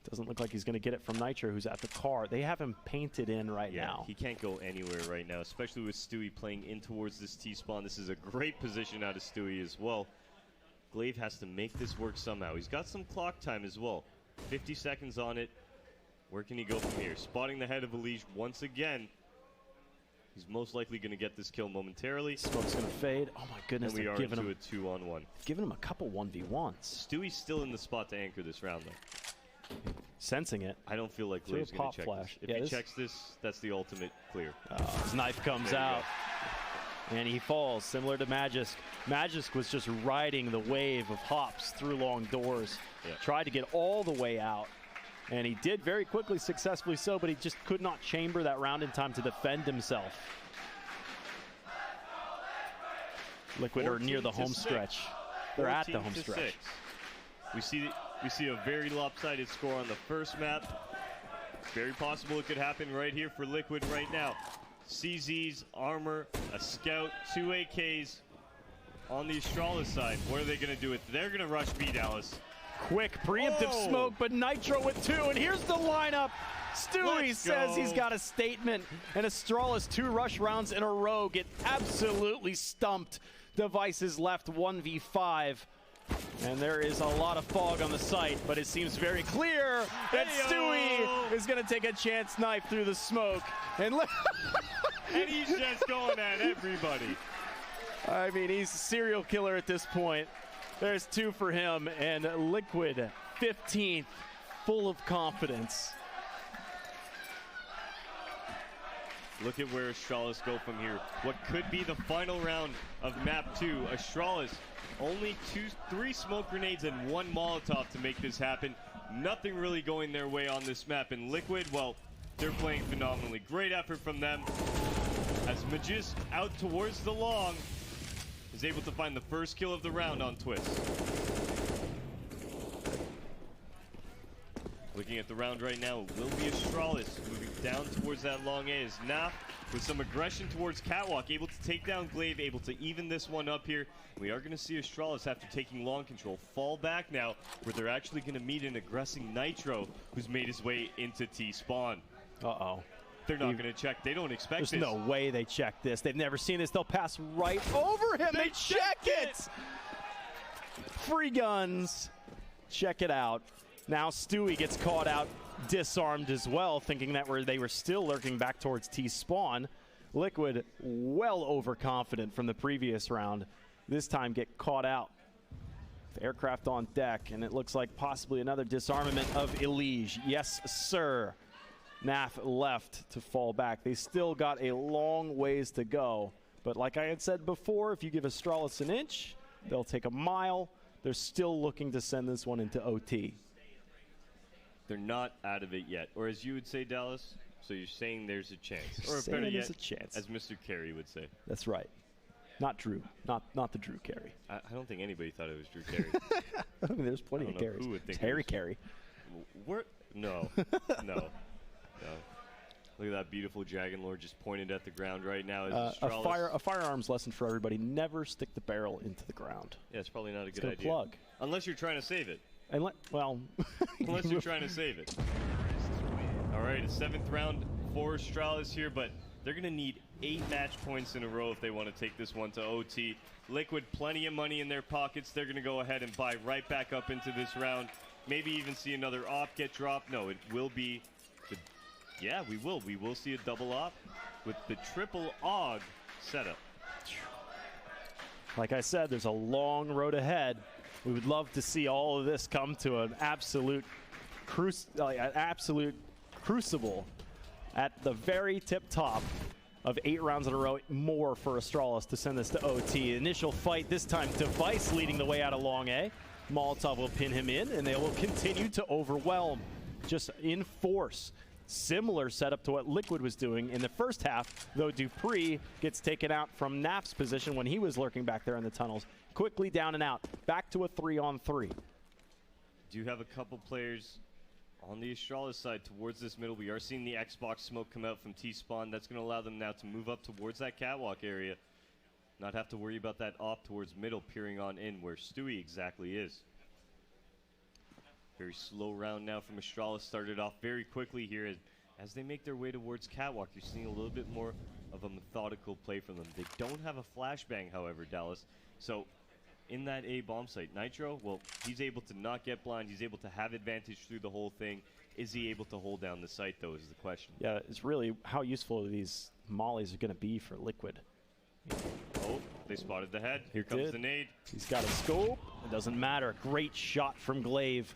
Doesn't look like he's going to get it from Nitro, who's at the car. They have him painted in right now. He can't go anywhere right now, especially with Stewie playing in towards this T-spawn. This is a great position out of Stewie as well. Glaive has to make this work somehow. He's got some clock time as well. 50 seconds on it. Where can he go from here? Spotting the head of Elige once again. He's most likely going to get this kill momentarily. Smoke's going to fade. Oh my goodness, and we are into him a 2-on-1. Giving him a couple 1v1s. Stewie's still in the spot to anchor this round, though. Sensing it. I don't feel like Glaive's going to check flash. this. If he checks this, that's the ultimate clear. His knife comes out, and he falls, similar to Magisk. Magisk was just riding the wave of hops through long doors. Tried to get all the way out, and he did very quickly, successfully so, but he just could not chamber that round in time to defend himself. Liquid are near the home stretch. They're at the home stretch. We see a very lopsided score on the first map. Very possible it could happen right here for Liquid right now. CZ's, armor, a scout, 2 AKs on the Astralis side. What are they going to do with it? They're going to rush B, Dallas. Quick preemptive smoke, but Nitro with 2, and here's the lineup. Stewie says he's got a statement, and Astralis 2 rush rounds in a row get absolutely stumped. Devices left 1v5. And there is a lot of fog on the site, but it seems very clear that Stewie is going to take a chance knife through the smoke. And he's just going at everybody. I mean, he's a serial killer at this point. There's 2 for him, and Liquid 15th, full of confidence. Look at where Astralis go from here. What could be the final round of map 2. Astralis only 3 smoke grenades and 1 Molotov to make this happen. Nothing really going their way on this map. And Liquid, well, they're playing phenomenally. Great effort from them. As Magisk out towards the long is able to find the first kill of the round on Twist. Looking at the round right now, it will be Astralis moving down towards that long A as Naf with some aggression towards Catwalk, able to take down Glaive, able to even this one up here. We are going to see Astralis, after taking long control, fall back now, where they're actually going to meet an aggressing Nitro, who's made his way into T-spawn. Uh-oh. They're not going to check. They don't expect this. There's no way they check this. They've never seen this. They'll pass right over him. They check it! Free guns. Check it out. Now Stewie gets caught out, disarmed as well, thinking that they were still lurking back towards T-spawn. Liquid, well overconfident from the previous round, this time get caught out. Aircraft on deck, and it looks like possibly another disarmament of Elige. Yes, sir. Naf left to fall back. They still got a long ways to go, but like I had said before, if you give Astralis an inch, they'll take a mile. They're still looking to send this one into OT. They're not out of it yet. Or as you would say, Dallas, so you're saying there's a chance. Or better yet, a chance. As Mr. Carey would say. That's right. Not Drew. Not the Drew Carey. I don't think anybody thought it was Drew Carey. I mean, there's plenty of Carries. Who would think Harry Carey. No. No. Look at that beautiful Dragon Lord just pointed at the ground right now. A firearms lesson for everybody. Never stick the barrel into the ground. Yeah, it's probably not a good idea. Plug. Unless you're trying to save it. Unless you're trying to save it. All right, a 7th round for Astralis here, but they're going to need 8 match points in a row if they want to take this one to OT. Liquid, plenty of money in their pockets. They're going to go ahead and buy right back up into this round. Maybe even see another op get dropped. No, it will be... Yeah, we will. We will see a double op with the triple AUG setup. Like I said, there's a long road ahead. We would love to see all of this come to an absolute crucible at the very tip top of 8 rounds in a row, more for Astralis to send this to OT. Initial fight, this time Device leading the way out of long A. Molotov will pin him in, and they will continue to overwhelm, just enforce. Similar setup to what Liquid was doing in the first half, though Dupree gets taken out from Naf's position when he was lurking back there in the tunnels. Quickly down and out, back to a 3-on-3. Do you have a couple players on the Astralis side towards this middle? We are seeing the Xbox smoke come out from T-Spawn. That's going to allow them now to move up towards that catwalk area. Not have to worry about that op towards middle, peering on in where Stewie exactly is. Very slow round now from Astralis. Started off very quickly here. As they make their way towards catwalk, you're seeing a little bit more of a methodical play from them. They don't have a flashbang, however, Dallas. So in that A bomb site, Nitro, well, he's able to not get blind. He's able to have advantage through the whole thing. Is he able to hold down the site, though, is the question. Yeah, it's really how useful these mollies are going to be for Liquid. Oh, they spotted the head. Here comes the nade. He's got a scope. It doesn't matter. Great shot from Glaive.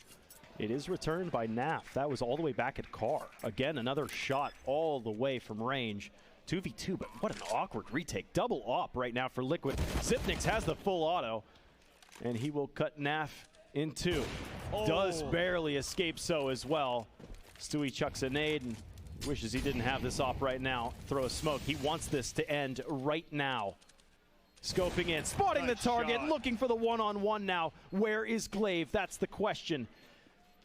It is returned by Naf. That was all the way back at Car. Again, another shot all the way from range. 2v2, but what an awkward retake. Double op right now for Liquid. Zipnix has the full auto, and he will cut Naf in 2. Oh. Does barely escape so as well. Stewie chucks a nade and wishes he didn't have this op right now. Throw a smoke. He wants this to end right now. Scoping in, spotting the target, looking for the one-on-one now. Where is Glaive? That's the question.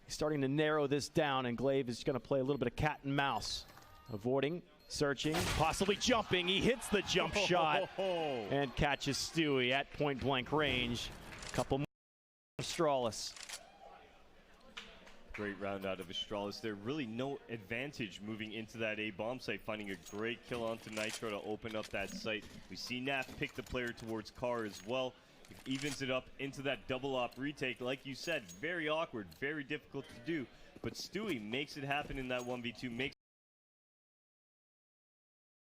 He's starting to narrow this down, and Glaive is going to play a little bit of cat and mouse. Avoiding, searching, possibly jumping. He hits the jump shot and catches Stewie at point-blank range. A couple more Astralis. Great round out of Astralis. There really no advantage moving into that A bomb site, finding a great kill onto Nitro to open up that site. We see Naf pick the player towards Car as well. It evens it up into that double op retake. Like you said, very awkward, very difficult to do. But Stewie makes it happen in that 1v2, makes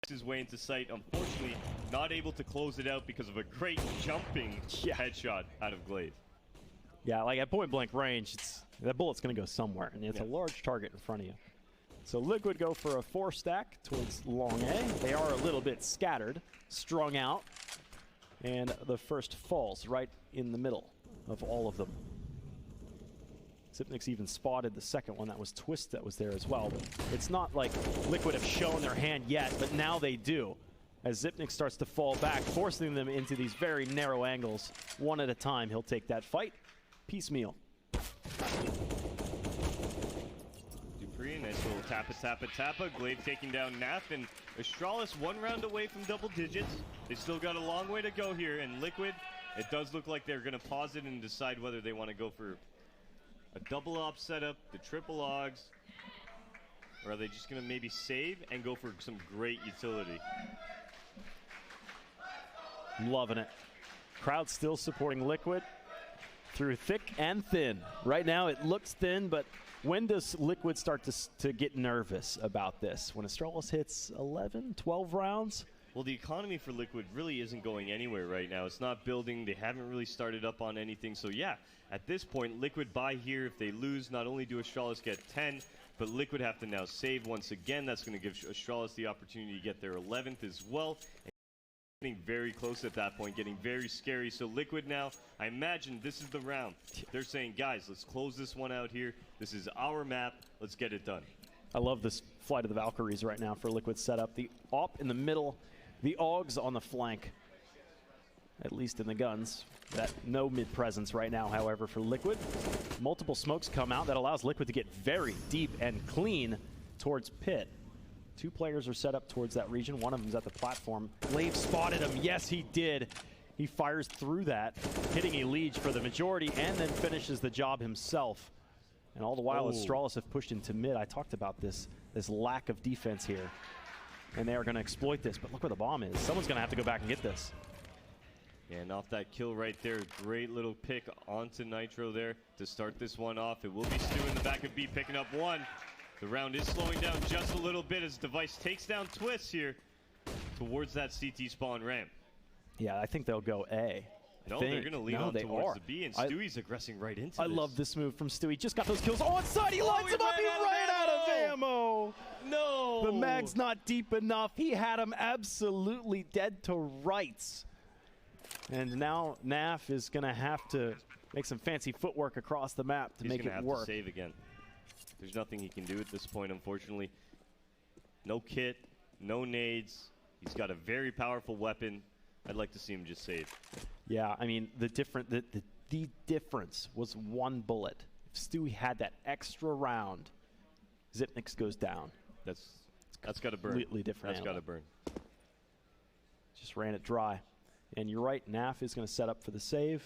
his way into sight. Unfortunately, not able to close it out because of a great jumping headshot out of Glaive. Yeah, like at point blank range, that bullet's going to go somewhere, and it's a large target in front of you. So Liquid go for a 4-stack towards long A. They are a little bit scattered, strung out, and the first falls right in the middle of all of them. Zipnix even spotted the second one. That was Twist that was there as well. But it's not like Liquid have shown their hand yet, but now they do. As Zipnix starts to fall back, forcing them into these very narrow angles. One at a time, he'll take that fight piecemeal. Dupree, nice little tappa. Glaive taking down Naf, and Astralis 1 round away from double digits. They still got a long way to go here, and Liquid, it does look like they're going to pause it and decide whether they want to go for a double op setup, the triple Augs, or are they just going to maybe save and go for some great utility? Loving it. Crowd still supporting Liquid through thick and thin. Right now it looks thin, but when does Liquid start to get nervous about this? When Astralis hits 11, 12 rounds? Well, the economy for Liquid really isn't going anywhere right now. It's not building. They haven't really started up on anything. So yeah, at this point, Liquid buy here. If they lose, not only do Astralis get 10, but Liquid have to now save once again. That's going to give Astralis the opportunity to get their 11th as well. Getting very close at that point, getting very scary. So Liquid now, I imagine this is the round. They're saying, guys, let's close this one out here. This is our map. Let's get it done. I love this Flight of the Valkyries right now for Liquid setup. The op in the middle, the Augs on the flank, at least in the guns. That no mid presence right now, however, for Liquid. Multiple smokes come out. That allows Liquid to get very deep and clean towards Pit. 2 players are set up towards that region. One of them's at the platform. Glaive spotted him. Yes, he did. He fires through that, hitting a Liege for the majority, and then finishes the job himself. And all the while, Astralis have pushed into mid. I talked about this lack of defense here. And they are going to exploit this, but look where the bomb is. Someone's going to have to go back and get this. Yeah, and off that kill right there, great little pick onto Nitro there to start this one off. It will be Stu in the back of B picking up 1. The round is slowing down just a little bit as Device takes down Twist here towards that CT spawn ramp. Yeah, I think they'll go A. No, they're going to lead on towards the B, and Stewie's aggressing right into this. I love this move from Stewie. Just got those kills. Oh, inside, he lines him up. He ran out of ammo. No. The mag's not deep enough. He had him absolutely dead to rights. And now Naf is going to have to make some fancy footwork across the map to make it work. He's going to have to save again. There's nothing he can do at this point, unfortunately. No kit, no nades. He's got a very powerful weapon. I'd like to see him just save. Yeah, I mean, the difference was one bullet. If Stewie had that extra round, Zipnix goes down. That's got to burn. Completely different. That's got to burn. Just ran it dry. And you're right, Naf is going to set up for the save.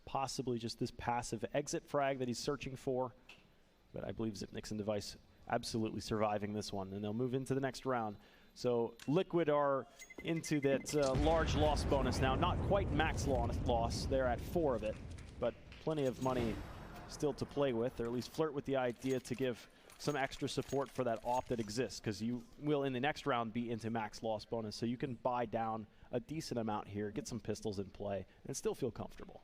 Possibly just this passive exit frag that he's searching for. But I believe Zipnix and Device absolutely surviving this one. And they'll move into the next round. So Liquid are into that large loss bonus now. Not quite max loss. They're at 4 of it. But plenty of money still to play with, or at least flirt with the idea to give some extra support for that off that exists. Because you will, in the next round, be into max loss bonus. So you can buy down a decent amount here, get some pistols in play, and still feel comfortable.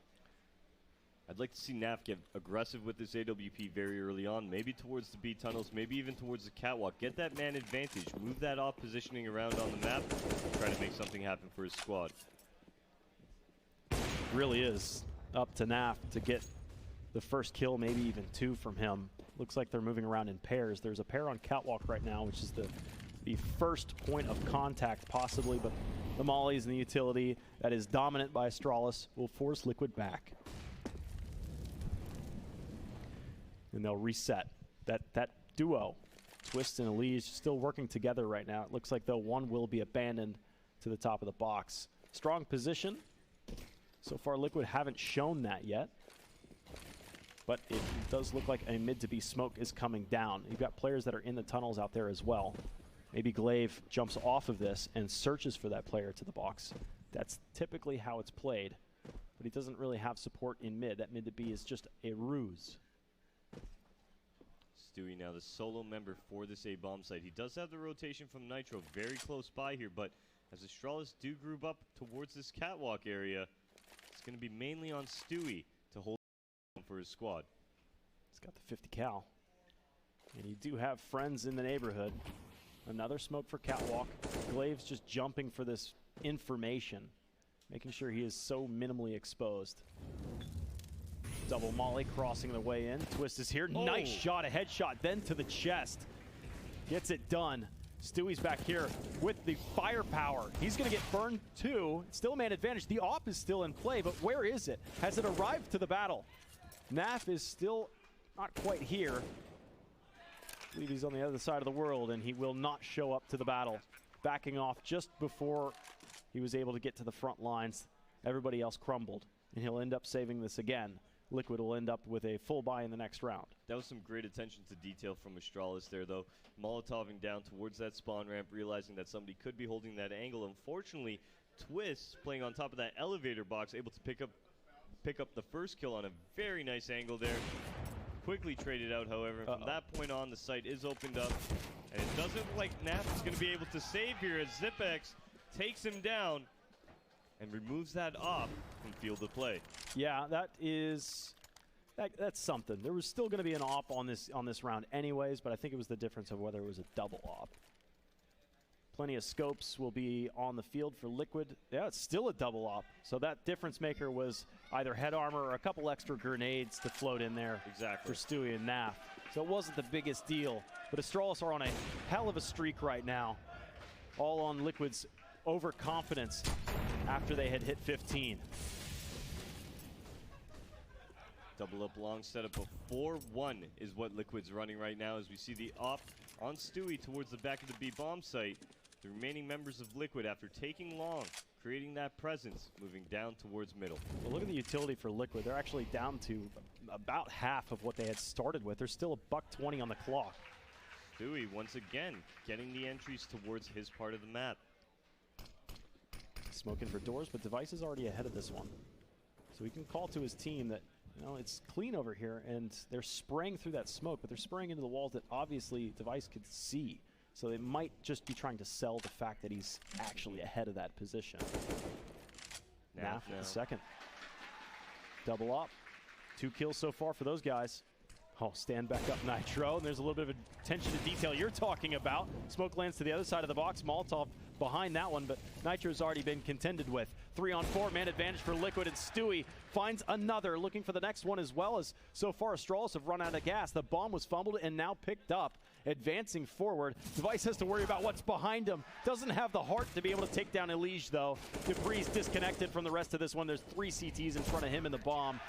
I'd like to see Naf get aggressive with this AWP very early on, maybe towards the B tunnels, maybe even towards the catwalk. Get that man advantage, move that off positioning around on the map, try to make something happen for his squad. Really is up to Naf to get the first kill, maybe even 2 from him. Looks like they're moving around in pairs. There's a pair on catwalk right now, which is the first point of contact possibly, but the mollies and the utility that is dominant by Astralis will force Liquid back. And they'll reset. That duo, Twist and Elise, still working together right now. It looks like, though, one will be abandoned to the top of the box. Strong position. So far, Liquid haven't shown that yet. But it does look like a mid to B smoke is coming down. You've got players that are in the tunnels out there as well. Maybe Glaive jumps off of this and searches for that player to the box. That's typically how it's played. But he doesn't really have support in mid. That mid to B is just a ruse. Stewie now the solo member for this A-bomb site. He does have the rotation from Nitro very close by here, but as Astralis do group up towards this catwalk area, it's going to be mainly on Stewie to hold for his squad. He's got the 50 cal. And you do have friends in the neighborhood. Another smoke for catwalk. Glaive's just jumping for this information, making sure he is so minimally exposed. Double molly crossing the way in. Twist is here. Oh. Nice shot, a headshot, then to the chest. Gets it done. Stewie's back here with the firepower. He's going to get burned too. Still a man advantage. The op is still in play, but where is it? Has it arrived to the battle? Naf is still not quite here. I believe he's on the other side of the world, and he will not show up to the battle. Backing off just before he was able to get to the front lines. Everybody else crumbled, and he'll end up saving this again. Liquid will end up with a full buy in the next round. That was some great attention to detail from Astralis there, though. Molotoving down towards that spawn ramp, realizing that somebody could be holding that angle. Unfortunately, Twist, playing on top of that elevator box, able to pick up the first kill on a very nice angle there. Quickly traded out, however. From that point on, the site is opened up. And it doesn't look like Naf is going to be able to save here as Zipex takes him down and removes that op from field of play. Yeah, that's something. There was still going to be an op on this round anyways, but I think it was the difference of whether it was a double op. Plenty of scopes will be on the field for Liquid. Yeah, it's still a double op. So that difference maker was either head armor or a couple extra grenades to float in there. Exactly. For Stewie and Naf. So it wasn't the biggest deal. But Astralis are on a hell of a streak right now. All on Liquid's overconfidence after they had hit 15. Double up long setup of 4-1 is what Liquid's running right now as we see the op on Stewie towards the back of the B bomb site. The remaining members of Liquid, after taking long, creating that presence, moving down towards middle. Well, look at the utility for Liquid. They're actually down to about half of what they had started with. There's still a $120 on the clock. Stewie, once again, getting the entries towards his part of the map. Smoking for doors, but Device is already ahead of this one. So he can call to his team that, you know, it's clean over here, and they're spraying through that smoke, but they're spraying into the walls that obviously Device could see. So they might just be trying to sell the fact that he's actually ahead of that position. Naf the second. Double up. 2 kills so far for those guys. Oh, stand back up Nitro, and there's a little bit of attention to detail you're talking about. Smoke lands to the other side of the box. Molotov behind that one, but Nitro's already been contended with. 3-on-4, man advantage for Liquid, and Stewie finds another, looking for the next one as well, as so far Astralis have run out of gas. The bomb was fumbled and now picked up, advancing forward. Device has to worry about what's behind him. Doesn't have the heart to be able to take down Elige, though. Dupree's disconnected from the rest of this one. There's 3 CTs in front of him in the bomb.